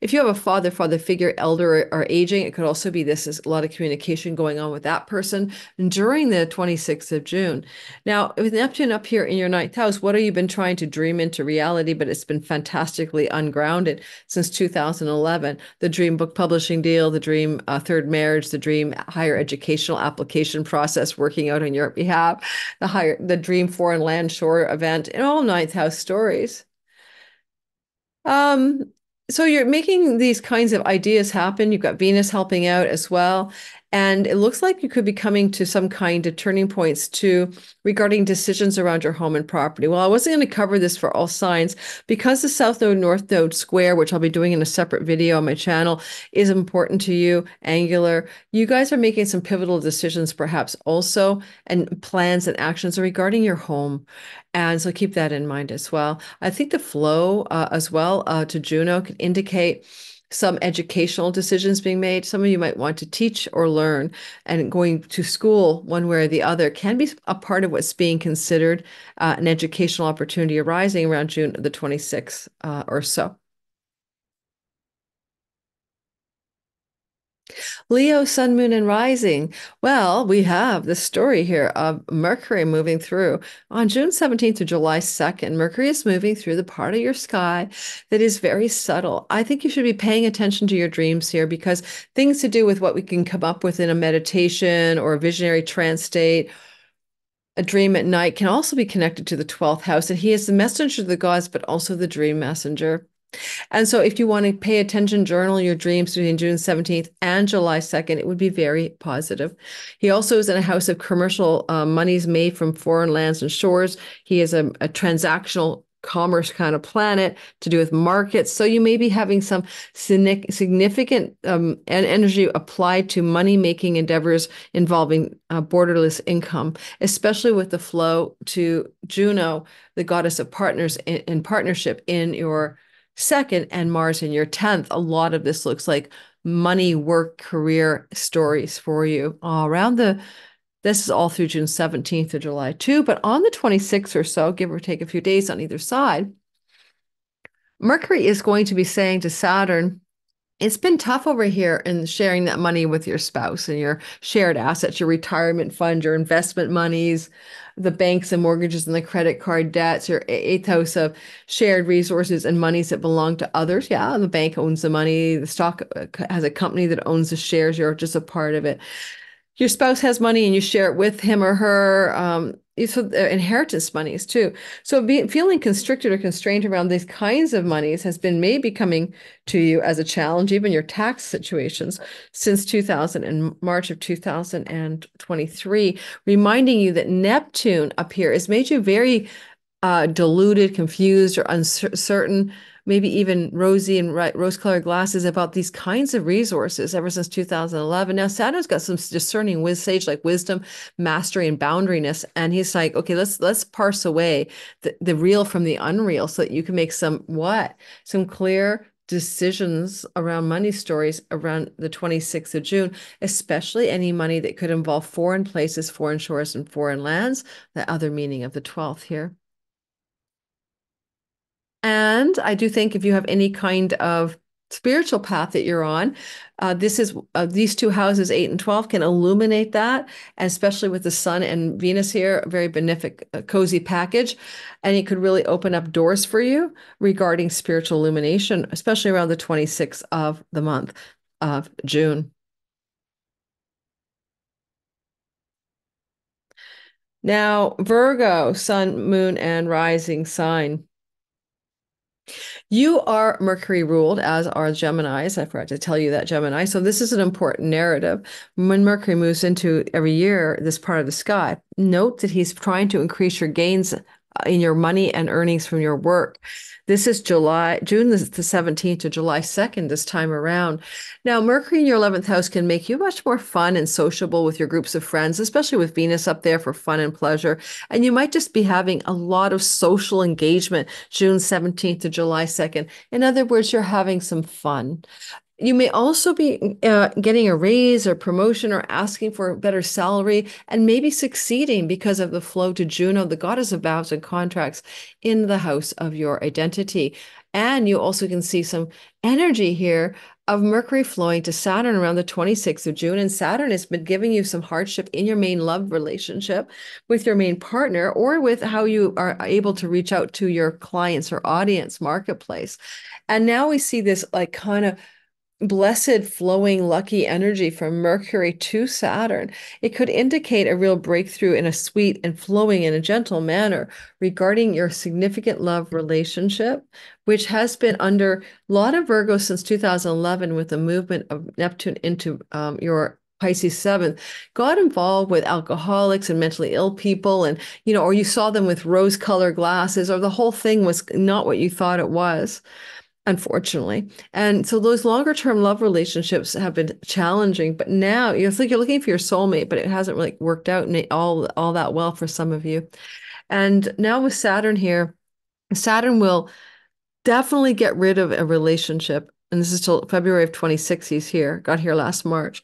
If you have a father figure, elder or aging, it could also be this is a lot of communication going on with that person during the 26th of June. Now, with Neptune up here in your ninth house, what have you been trying to dream into reality, but it's been fantastically ungrounded since 2011? The dream book publishing deal, the dream third marriage, the dream higher educational application process working out on your behalf, the dream foreign land shore event, and all ninth house stories. So you're making these kinds of ideas happen. You've got Venus helping out as well. And it looks like you could be coming to some kind of turning points too regarding decisions around your home and property. Well, I wasn't going to cover this for all signs because the South Node, North Node square, which I'll be doing in a separate video on my channel, is important to you, angular. You guys are making some pivotal decisions perhaps also, and plans and actions regarding your home. And so keep that in mind as well. I think the flow as well to Juno could indicate some educational decisions being made. Some of you might want to teach or learn, and going to school one way or the other can be a part of what's being considered an educational opportunity arising around June the 26th or so. Leo, sun, moon, and rising. Well, we have the story here of Mercury moving through. On June 17th to July 2nd, Mercury is moving through the part of your sky that is very subtle. I think you should be paying attention to your dreams here, because things to do with what we can come up with in a meditation or a visionary trance state, a dream at night, can also be connected to the 12th house. And he is the messenger of the gods, but also the dream messenger. And so if you want to pay attention, journal your dreams between June 17th and July 2nd, it would be very positive. He also is in a house of commercial monies made from foreign lands and shores. He is a transactional commerce kind of planet to do with markets. So you may be having some significant energy applied to money-making endeavors involving borderless income, especially with the flow to Juno, the goddess of partners in partnership in your second, and Mars in your 10th. A lot of this looks like money, work, career stories for you this is all through June 17th to July 2, but on the 26th or so, give or take a few days on either side, Mercury is going to be saying to Saturn, it's been tough over here in sharing that money with your spouse and your shared assets, your retirement fund, your investment monies, the banks and mortgages and the credit card debts, your eighth house of shared resources and monies that belong to others. Yeah, the bank owns the money. The stock has a company that owns the shares. You're just a part of it. Your spouse has money and you share it with him or her. So inheritance monies too. So feeling constricted or constrained around these kinds of monies has been maybe coming to you as a challenge, even your tax situations, since 2000 and March of 2023, reminding you that Neptune up here has made you very deluded, confused, or uncertain, maybe even rose-colored glasses about these kinds of resources ever since 2011. Now, Saturn's got some discerning sage-like wisdom, mastery, and boundariness, and he's like, okay, let's parse away the real from the unreal so that you can make some clear decisions around money stories around the 26th of June, especially any money that could involve foreign places, foreign shores, and foreign lands, the other meaning of the 12th here. And I do think if you have any kind of spiritual path that you're on, these two houses, 8 and 12, can illuminate that, especially with the sun and Venus here, a very benefic, cozy package. And it could really open up doors for you regarding spiritual illumination, especially around the 26th of the month of June. Now, Virgo, sun, moon, and rising sign. You are Mercury ruled, as are Geminis. I forgot to tell you that, Gemini. So this is an important narrative. When Mercury moves into every year this part of the sky, note that he's trying to increase your gains in your money and earnings from your work. This is June the 17th to July 2nd this time around. Now, Mercury in your 11th house can make you much more fun and sociable with your groups of friends, especially with Venus up there for fun and pleasure. And you might just be having a lot of social engagement June 17th to July 2nd. In other words, you're having some fun. You may also be getting a raise or promotion or asking for a better salary and maybe succeeding because of the flow to Juno, the goddess of vows and contracts, in the house of your identity. And you also can see some energy here of Mercury flowing to Saturn around the 26th of June. And Saturn has been giving you some hardship in your main love relationship with your main partner or with how you are able to reach out to your clients or audience marketplace. And now we see this like kind of blessed flowing lucky energy from Mercury to Saturn. It could indicate a real breakthrough in a sweet and flowing in a gentle manner regarding your significant love relationship, which has been under a lot of Virgo since 2011 with the movement of Neptune into your Pisces 7th, got involved with alcoholics and mentally ill people, and or you saw them with rose-colored glasses, or the whole thing was not what you thought it was, unfortunately. And so those longer term love relationships have been challenging, but now it's like you're looking for your soulmate, but it hasn't really worked out all that well for some of you. And now with Saturn here, Saturn will definitely get rid of a relationship. And this is till February of 26. Got here last March.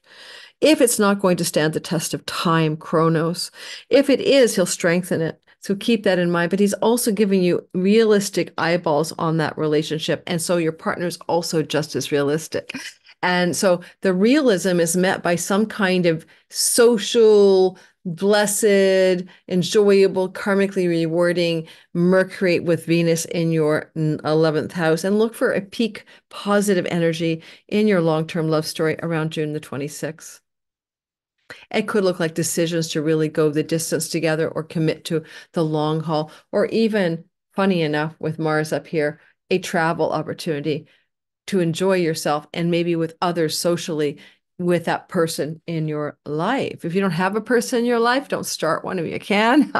If it's not going to stand the test of time, Chronos. If it is, he'll strengthen it. So keep that in mind. But he's also giving you realistic eyeballs on that relationship. And so your partner's also just as realistic. And so the realism is met by some kind of social, blessed, enjoyable, karmically rewarding Mercury with Venus in your 11th house. And look for a peak positive energy in your long-term love story around June the 26th. It could look like decisions to really go the distance together or commit to the long haul, or even, funny enough, with Mars up here, a travel opportunity to enjoy yourself and maybe with others socially with that person in your life. If you don't have a person in your life, don't start one if you can.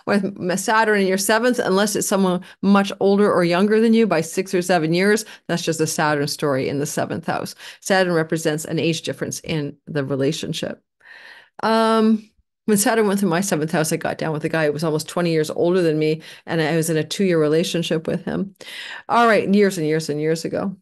With Saturn in your 7th, unless it's someone much older or younger than you by 6 or 7 years, that's just a Saturn story in the 7th house. Saturn represents an age difference in the relationship. When Saturn went through my 7th house, I got down with a guy who was almost 20 years older than me, and I was in a 2-year relationship with him. All right, years and years and years ago.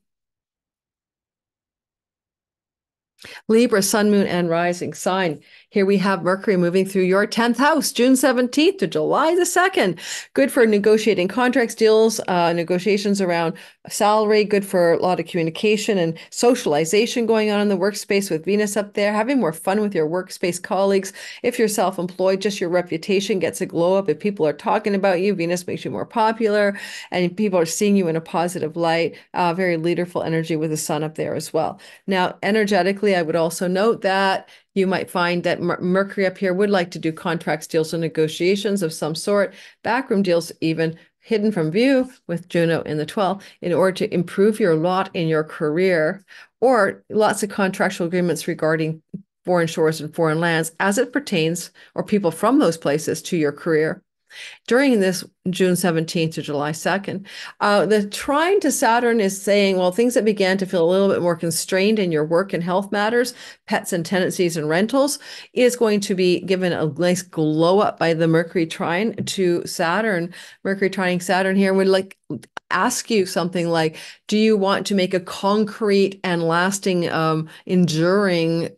Libra, sun, moon, and rising sign. Here we have Mercury moving through your 10th house, June 17th to July the 2nd. Good for negotiating contracts, deals, negotiations around salary. Good for a lot of communication and socialization going on in the workspace with Venus up there. Having more fun with your workspace colleagues. If you're self-employed, just your reputation gets a glow up. If people are talking about you, Venus makes you more popular, and people are seeing you in a positive light. Very leaderful energy with the sun up there as well. Now, energetically, I would also note that you might find that Mercury up here would like to do contracts, deals, and negotiations of some sort, backroom deals even hidden from view with Juno in the 12th in order to improve your lot in your career, or lots of contractual agreements regarding foreign shores and foreign lands as it pertains, or people from those places, to your career. During this June 17th to July 2nd, the trine to Saturn is saying, well, things that began to feel a little bit more constrained in your work and health matters, pets and tenancies and rentals, is going to be given a nice glow up by the Mercury trine to Saturn. Mercury trining Saturn here would like ask you something like, do you want to make a concrete and lasting, enduring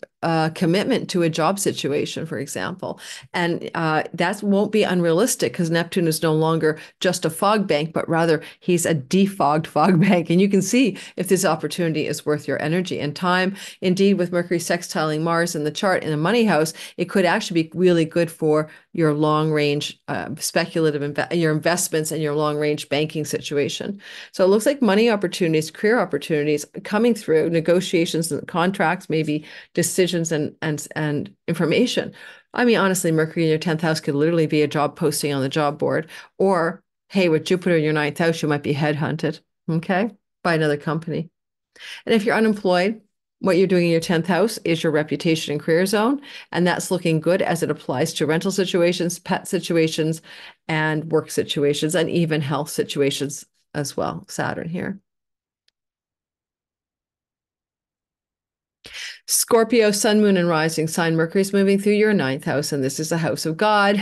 commitment to a job situation, for example? And that won't be unrealistic because Neptune is no longer just a fog bank, but rather he's a defogged fog bank. And you can see if this opportunity is worth your energy and time. Indeed, with Mercury sextiling Mars in the chart in the money house, it could actually be really good for your long range speculative your investments and your long range banking situation. So it looks like money opportunities, career opportunities coming through, negotiations and contracts, maybe decisions and information. I mean, honestly, Mercury in your 10th house could literally be a job posting on the job board, or hey, with Jupiter in your 9th house, you might be headhunted, okay, by another company. And if you're unemployed, What you're doing in your 10th house is your reputation and career zone, and that's looking good as it applies to rental situations, pet situations, and work situations, and even health situations as well. Saturn here. Scorpio, sun, moon, and rising sign. Mercury is moving through your 9th house, and this is a house of God,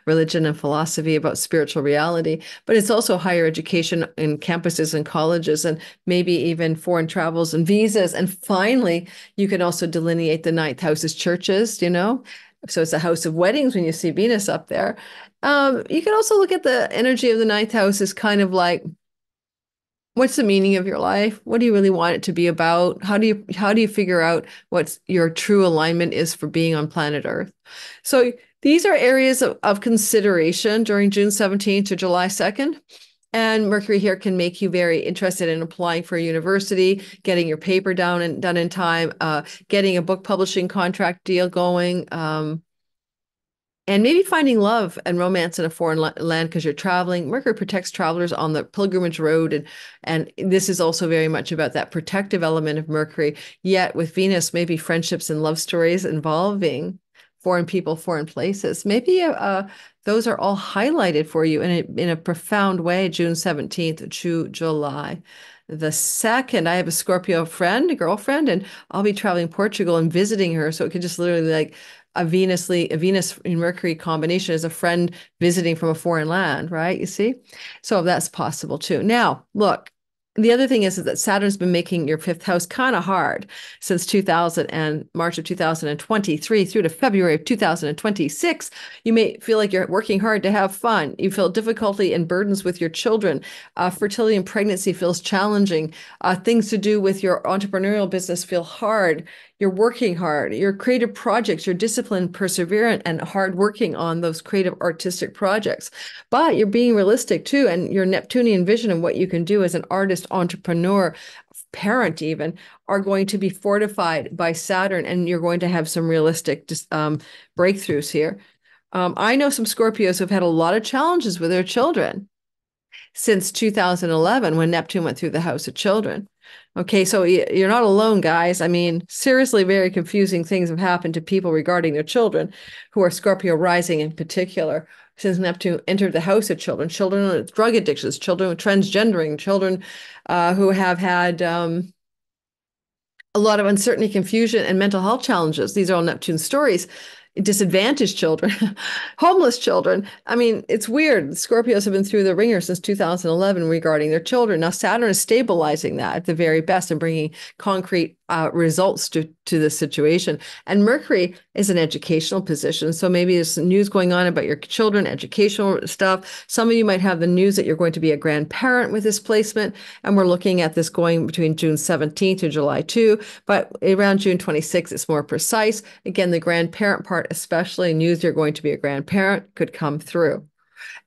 religion and philosophy about spiritual reality. But it's also higher education in campuses and colleges, and maybe even foreign travels and visas. And finally, you can also delineate the 9th house as churches, you know? So it's a house of weddings when you see Venus up there. You can also look at the energy of the 9th house as kind of like, what's the meaning of your life? What do you really want it to be about? How do you figure out what your true alignment is for being on planet Earth? So these are areas of consideration during June 17th to July 2nd. And Mercury here can make you very interested in applying for a university, getting your paper done in time, getting a book publishing contract deal going, and maybe finding love and romance in a foreign land because you're traveling. Mercury protects travelers on the pilgrimage road. And this is also very much about that protective element of Mercury. Yet with Venus, maybe friendships and love stories involving foreign people, foreign places. Maybe those are all highlighted for you in a profound way, June 17th to July the 2nd. I have a Scorpio friend, a girlfriend, and I'll be traveling Portugal and visiting her. So it could just literally like a Venus and Mercury combination as a friend visiting from a foreign land, right? You see? So that's possible too. Now, look, the other thing is that Saturn's been making your 5th house kind of hard since 2000 and March of 2023 through to February of 2026. You may feel like you're working hard to have fun. You feel difficulty and burdens with your children. Fertility and pregnancy feels challenging. Things to do with your entrepreneurial business feel hard. You're working hard. Your creative projects, you're disciplined, perseverant, and hardworking on those creative artistic projects. But you're being realistic too, and your Neptunian vision and what you can do as an artist, entrepreneur, parent even, are going to be fortified by Saturn, and you're going to have some realistic breakthroughs here. I know some Scorpios who've had a lot of challenges with their children since 2011 when Neptune went through the house of children. Okay, so you're not alone, guys. I mean, seriously, very confusing things have happened to people regarding their children who are Scorpio rising in particular since Neptune entered the house of children with drug addictions, children with transgendering, children who have had a lot of uncertainty, confusion, and mental health challenges. These are all Neptune stories. Disadvantaged children, homeless children. I mean, it's weird. Scorpios have been through the ringer since 2011 regarding their children. Now, Saturn is stabilizing that at the very best and bringing concrete results to the situation. And Mercury is an educational position. So maybe there's news going on about your children, educational stuff. Some of you might have the news that you're going to be a grandparent with this placement. And we're looking at this going between June 17th to July 2. But around June 26th, it's more precise. Again, the grandparent part, especially news you're going to be a grandparent, could come through.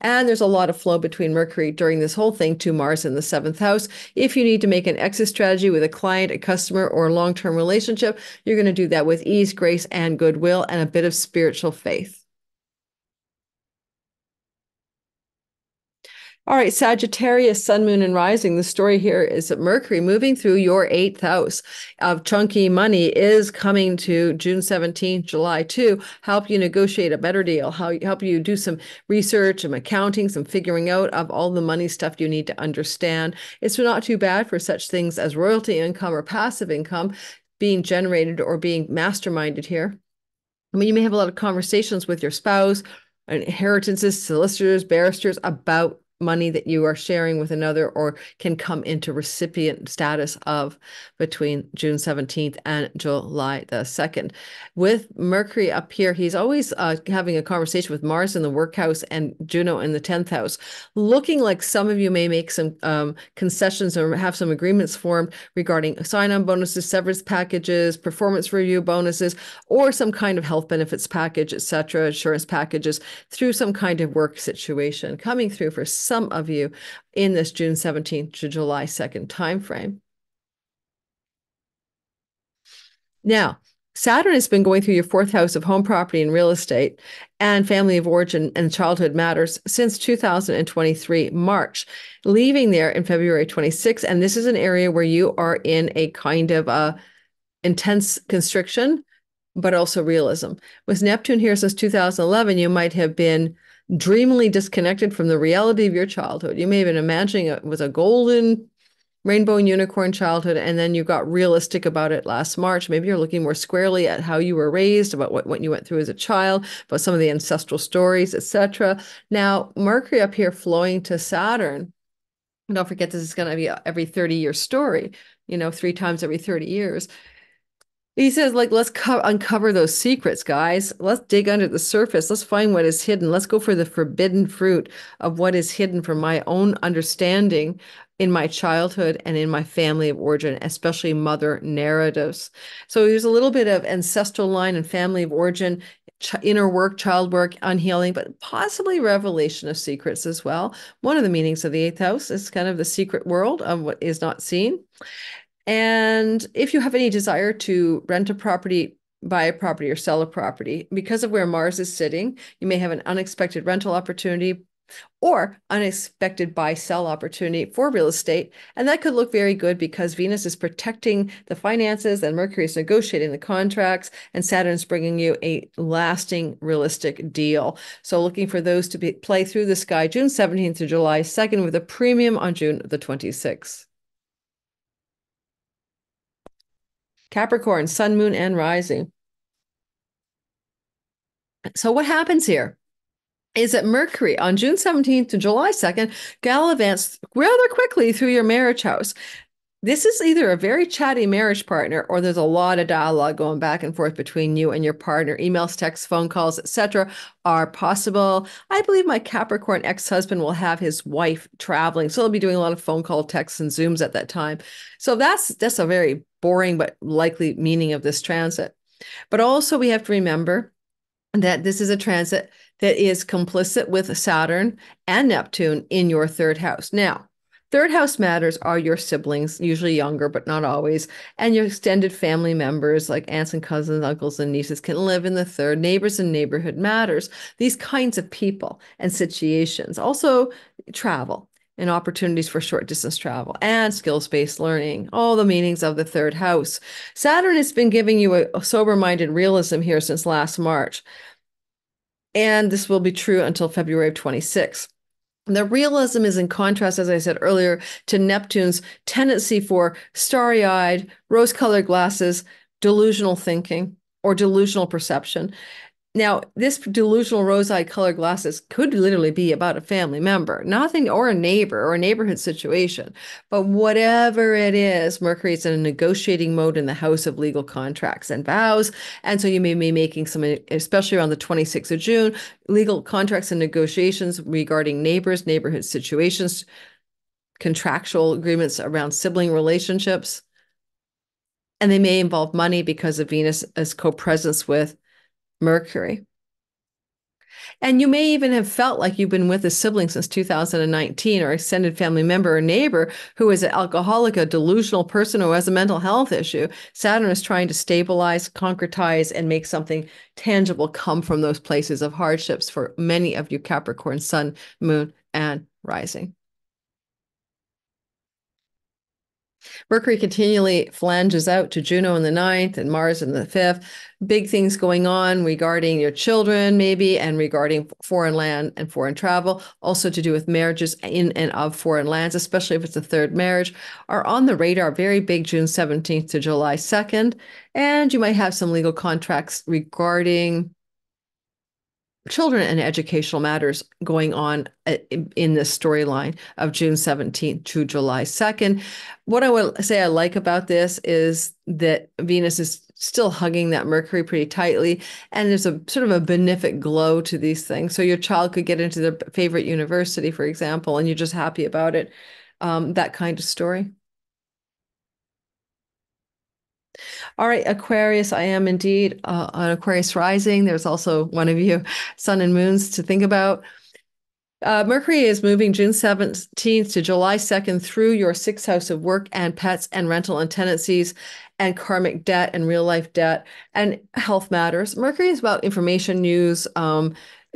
And there's a lot of flow between Mercury during this whole thing to Mars in the 7th house. If you need to make an exit strategy with a client, a customer, or a long-term relationship, you're going to do that with ease, grace, and goodwill, and a bit of spiritual faith. All right, Sagittarius, sun, moon, and rising. The story here is that Mercury moving through your 8th house of chunky money is coming to June 17th, July 2, help you negotiate a better deal, help you do some research, some accounting, some figuring out of all the money stuff you need to understand. It's not too bad for such things as royalty income or passive income being generated or being masterminded here. I mean, you may have a lot of conversations with your spouse, inheritances, solicitors, barristers about money that you are sharing with another or can come into recipient status of between June 17th and July the 2nd. With Mercury up here, he's always having a conversation with Mars in the workhouse and Juno in the 10th house, looking like some of you may make some concessions or have some agreements formed regarding sign-on bonuses, severance packages, performance review bonuses, or some kind of health benefits package, etc., insurance packages through some kind of work situation coming through for some of you in this June 17th to July 2nd timeframe. Now, Saturn has been going through your 4th house of home property and real estate and family of origin and childhood matters since 2023 March, leaving there in February 26. And this is an area where you are in a kind of intense constriction, but also realism. With Neptune here since 2011, you might have been dreamily disconnected from the reality of your childhood. You may have been imagining it was a golden rainbow and unicorn childhood, and then you got realistic about it last March. Maybe you're looking more squarely at how you were raised, about what you went through as a child, about some of the ancestral stories, etc. Now, Mercury up here flowing to Saturn. Don't forget, this is going to be every 30-year story, 3 times every 30 years. He says, like, let's uncover those secrets, guys. Let's dig under the surface. Let's find what is hidden. Let's go for the forbidden fruit of what is hidden from my own understanding in my childhood and in my family of origin, especially mother narratives. So there's a little bit of ancestral line and family of origin, inner work, child work, unhealing, but possibly revelation of secrets as well. One of the meanings of the 8th house is kind of the secret world of what is not seen. And if you have any desire to rent a property, buy a property, or sell a property, because of where Mars is sitting, you may have an unexpected rental opportunity or unexpected buy-sell opportunity for real estate. And that could look very good because Venus is protecting the finances and Mercury is negotiating the contracts and Saturn's bringing you a lasting, realistic deal. So looking for those to play through the sky June 17th to July 2nd with a premium on June the 26th. Capricorn, sun, moon, and rising. So what happens here is that Mercury on June 17th to July 2nd gallivants rather quickly through your marriage house. This is either a very chatty marriage partner or there's a lot of dialogue going back and forth between you and your partner. Emails, texts, phone calls, etc. are possible. I believe my Capricorn ex-husband will have his wife traveling, so he'll be doing a lot of phone call, texts, and Zooms at that time. So that's a very boring but likely meaning of this transit. But also we have to remember that this is a transit that is complicit with Saturn and Neptune in your 3rd house. Now, 3rd house matters are your siblings, usually younger, but not always, and your extended family members like aunts and cousins, uncles and nieces can live in the 3rd. Neighbors and neighborhood matters. These kinds of people and situations. Also, travel and opportunities for short distance travel and skills-based learning, all the meanings of the 3rd house. Saturn has been giving you a sober-minded realism here since last March. And this will be true until February of 26. The realism is in contrast, as I said earlier, to Neptune's tendency for starry-eyed, rose-colored glasses, delusional thinking, or delusional perception. Now, this delusional rose-eyed colored glasses could literally be about a family member, nothing, or a neighbor or a neighborhood situation. But whatever it is, Mercury is in a negotiating mode in the house of legal contracts and vows. And so you may be making some, especially around the 26th of June, legal contracts and negotiations regarding neighbors, neighborhood situations, contractual agreements around sibling relationships. And they may involve money because of Venus as co-presence with Mercury. And you may even have felt like you've been with a sibling since 2019 or extended family member or neighbor who is an alcoholic, a delusional person who has a mental health issue. Saturn is trying to stabilize, concretize, and make something tangible come from those places of hardships for many of you Capricorn, sun, moon, and rising. Mercury continually flanges out to Juno in the 9th and Mars in the 5th. Big things going on regarding your children, maybe, and regarding foreign land and foreign travel, also to do with marriages in and of foreign lands, especially if it's a 3rd marriage, are on the radar very big June 17th to July 2nd. And you might have some legal contracts regarding children and educational matters going on in this storyline of June 17th to July 2nd. What I would say I like about this is that Venus is still hugging that Mercury pretty tightly, and there's a sort of a benefic glow to these things. So your child could get into their favorite university, for example, and you're just happy about it. That kind of story. All right, Aquarius, I am indeed an Aquarius rising. There's also one of you, sun and moons, to think about. Mercury is moving June 17th to July 2nd through your 6th house of work and pets and rental and tenancies and karmic debt and real life debt and health matters. Mercury is about information, news,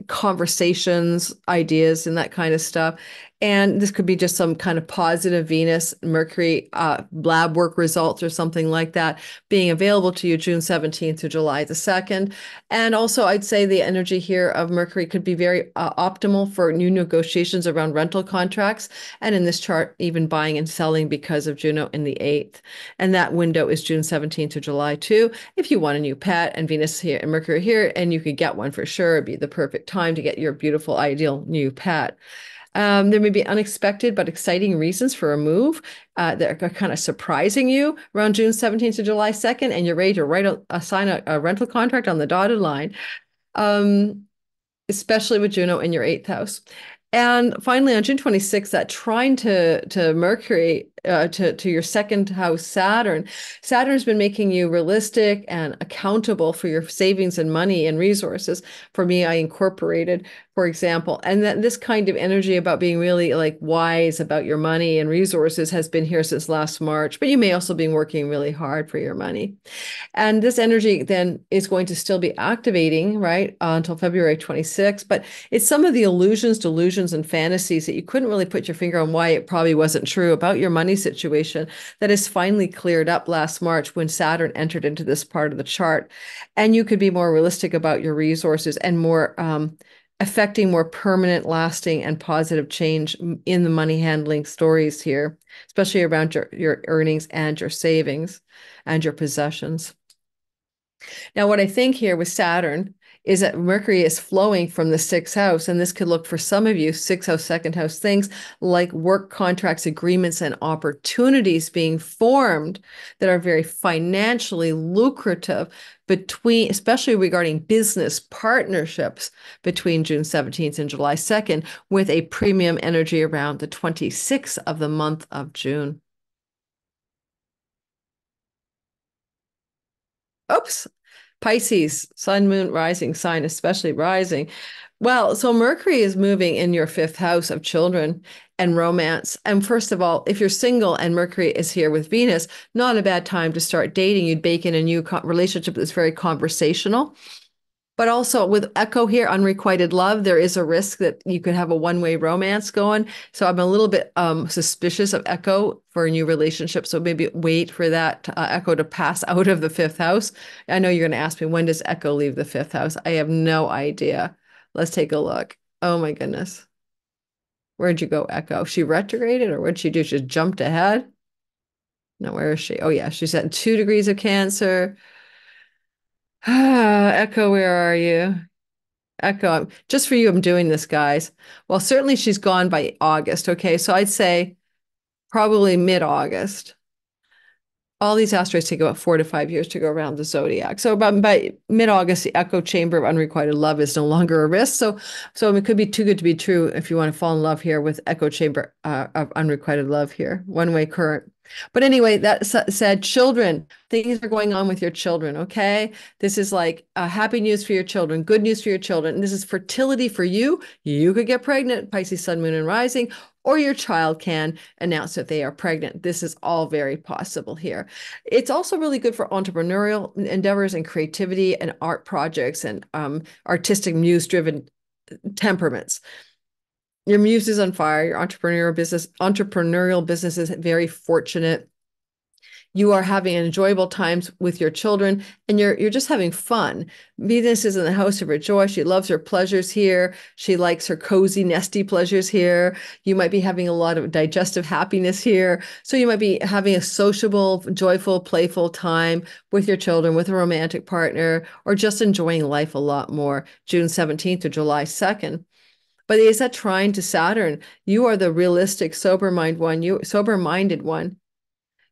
conversations, ideas, and that kind of stuff. And this could be just some kind of positive Venus, Mercury, lab work results or something like that being available to you June 17th to July the 2nd. And also, I'd say the energy here of Mercury could be very optimal for new negotiations around rental contracts. And in this chart, even buying and selling because of Juno in the 8th. And that window is June 17th to July 2. If you want a new pet and Venus here and Mercury here, and you could get one for sure, it'd be the perfect time to get your beautiful, ideal new pet. There may be unexpected but exciting reasons for a move that are kind of surprising you around June 17th to July 2nd, and you're ready to sign a rental contract on the dotted line, especially with Juno in your 8th house. And finally, on June 26th, that trine to Mercury, to your 2nd house, Saturn. Saturn's been making you realistic and accountable for your savings and money and resources. For me, I incorporated, for example, and that this kind of energy about being really like wise about your money and resources has been here since last March, but you may also be working really hard for your money. And this energy then is going to still be activating, right, until February 26th. But it's some of the illusions, delusions, and fantasies that you couldn't really put your finger on why it probably wasn't true about your money situation that is finally cleared up last March when Saturn entered into this part of the chart. And you could be more realistic about your resources and more affecting more permanent, lasting, and positive change in the money handling stories here, especially around your earnings and your savings and your possessions. Now, what I think here with Saturn is that Mercury is flowing from the 6th house, and this could look for some of you, 6th house, 2nd house things like work contracts, agreements, and opportunities being formed that are very financially lucrative between, especially regarding business partnerships between June 17th and July 2nd, with a premium energy around the 26th of the month of June. Oops. Pisces, sun, moon, rising sign, especially rising. Well, so Mercury is moving in your 5th house of children and romance. And first of all, if you're single and Mercury is here with Venus, not a bad time to start dating. You'd bake in a new relationship that's very conversational. But also with Echo here, unrequited love, there is a risk that you could have a one-way romance going. So I'm a little bit suspicious of Echo for a new relationship. So maybe wait for that Echo to pass out of the 5th house. I know you're going to ask me, when does Echo leave the 5th house? I have no idea. Let's take a look. Oh my goodness. Where'd you go, Echo? She retrograded, or what'd she do? She just jumped ahead? No, where is she? Oh yeah, she's at 2 degrees of Cancer. Echo, where are you? Echo, just for you, I'm doing this, guys. Well, certainly she's gone by August. Okay, so I'd say probably mid-August. All these asteroids take about 4 to 5 years to go around the zodiac. So by mid-August, the Echo chamber of unrequited love is no longer a risk. So it could be too good to be true if you want to fall in love here with Echo chamber of unrequited love here, one-way current. But anyway, that said, children, things are going on with your children, okay? This is like happy news for your children, good news for your children. And this is fertility for you. You could get pregnant, Pisces, sun, moon, and rising, or your child can announce that they are pregnant. This is all very possible here. It's also really good for entrepreneurial endeavors and creativity and art projects and artistic muse-driven temperaments. Your muse is on fire. Your entrepreneurial business is very fortunate. You are having enjoyable times with your children, and you're just having fun. Venus is in the house of her joy. She loves her pleasures here. She likes her cozy, nesty pleasures here. You might be having a lot of digestive happiness here. So you might be having a sociable, joyful, playful time with your children, with a romantic partner, or just enjoying life a lot more. June 17th to July 2nd. But is that trine to Saturn? You are the realistic, sober-minded one.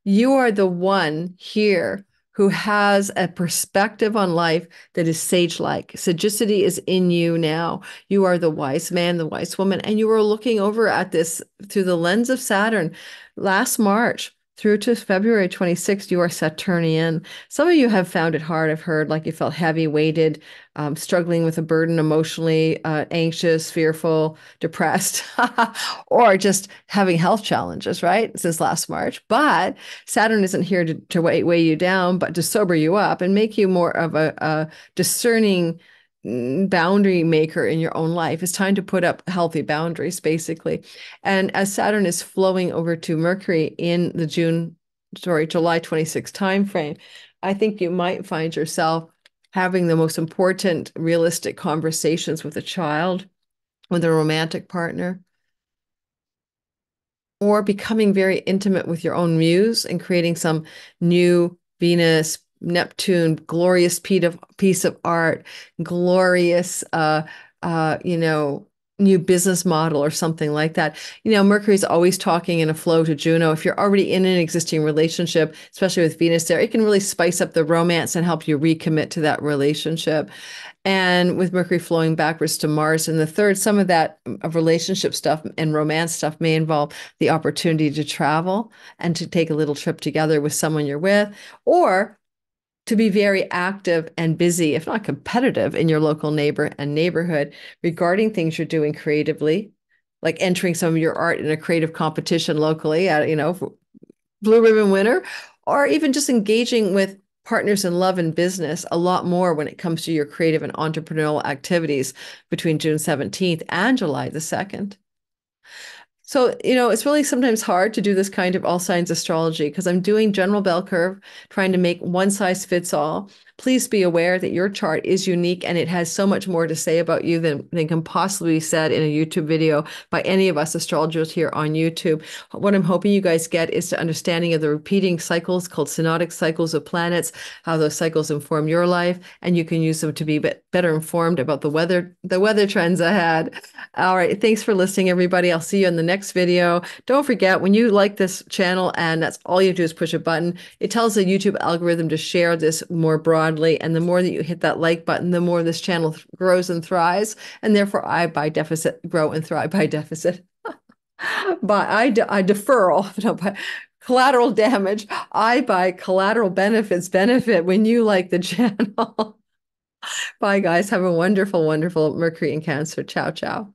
You are the one here who has a perspective on life that is sage-like. Sagacity is in you now. You are the wise man, the wise woman, and you are looking over at this through the lens of Saturn. Last March through to February 26th, you are Saturnian. Some of you have found it hard, I've heard, like you felt heavy, weighted, struggling with a burden emotionally, anxious, fearful, depressed, or just having health challenges, right? Since last March. But Saturn isn't here to weigh you down, but to sober you up and make you more of a discerning boundary maker in your own life. It's time to put up healthy boundaries, basically. And as Saturn is flowing over to Mercury in the July 26 timeframe, I think you might find yourself having the most important realistic conversations with a child, with a romantic partner, or becoming very intimate with your own muse and creating some new Venus, Neptune, glorious piece of art, glorious, new business model or something like that. Mercury's always talking in a flow to Juno. If you're already in an existing relationship, especially with Venus there, it can really spice up the romance and help you recommit to that relationship. And with Mercury flowing backwards to Mars in the third, some of that relationship stuff and romance stuff may involve the opportunity to travel and to take a little trip together with someone you're with, or to be very active and busy, if not competitive, in your local neighborhood regarding things you're doing creatively, like entering some of your art in a creative competition locally at, Blue Ribbon winner, or even just engaging with partners in love and business a lot more when it comes to your creative and entrepreneurial activities between June 17th and July the 2nd. So, it's really sometimes hard to do this kind of all signs astrology because I'm doing general bell curve, trying to make one size fits all. Please be aware that your chart is unique and it has so much more to say about you than can possibly be said in a YouTube video by any of us astrologers here on YouTube. What I'm hoping you guys get is the understanding of the repeating cycles called synodic cycles of planets, how those cycles inform your life, and you can use them to be better informed about the weather trends ahead. All right, thanks for listening, everybody. I'll see you in the next video. Don't forget, when you like this channel and that's all you do is push a button, it tells the YouTube algorithm to share this more broadly. And the more that you hit that like button, the more this channel grows and thrives. And therefore, I, by deficit, grow and thrive by deficit. But I defer off, no, by collateral damage. I, by collateral benefits, benefit when you like the channel. Bye, guys. Have a wonderful, wonderful Mercury in Cancer. Ciao, ciao.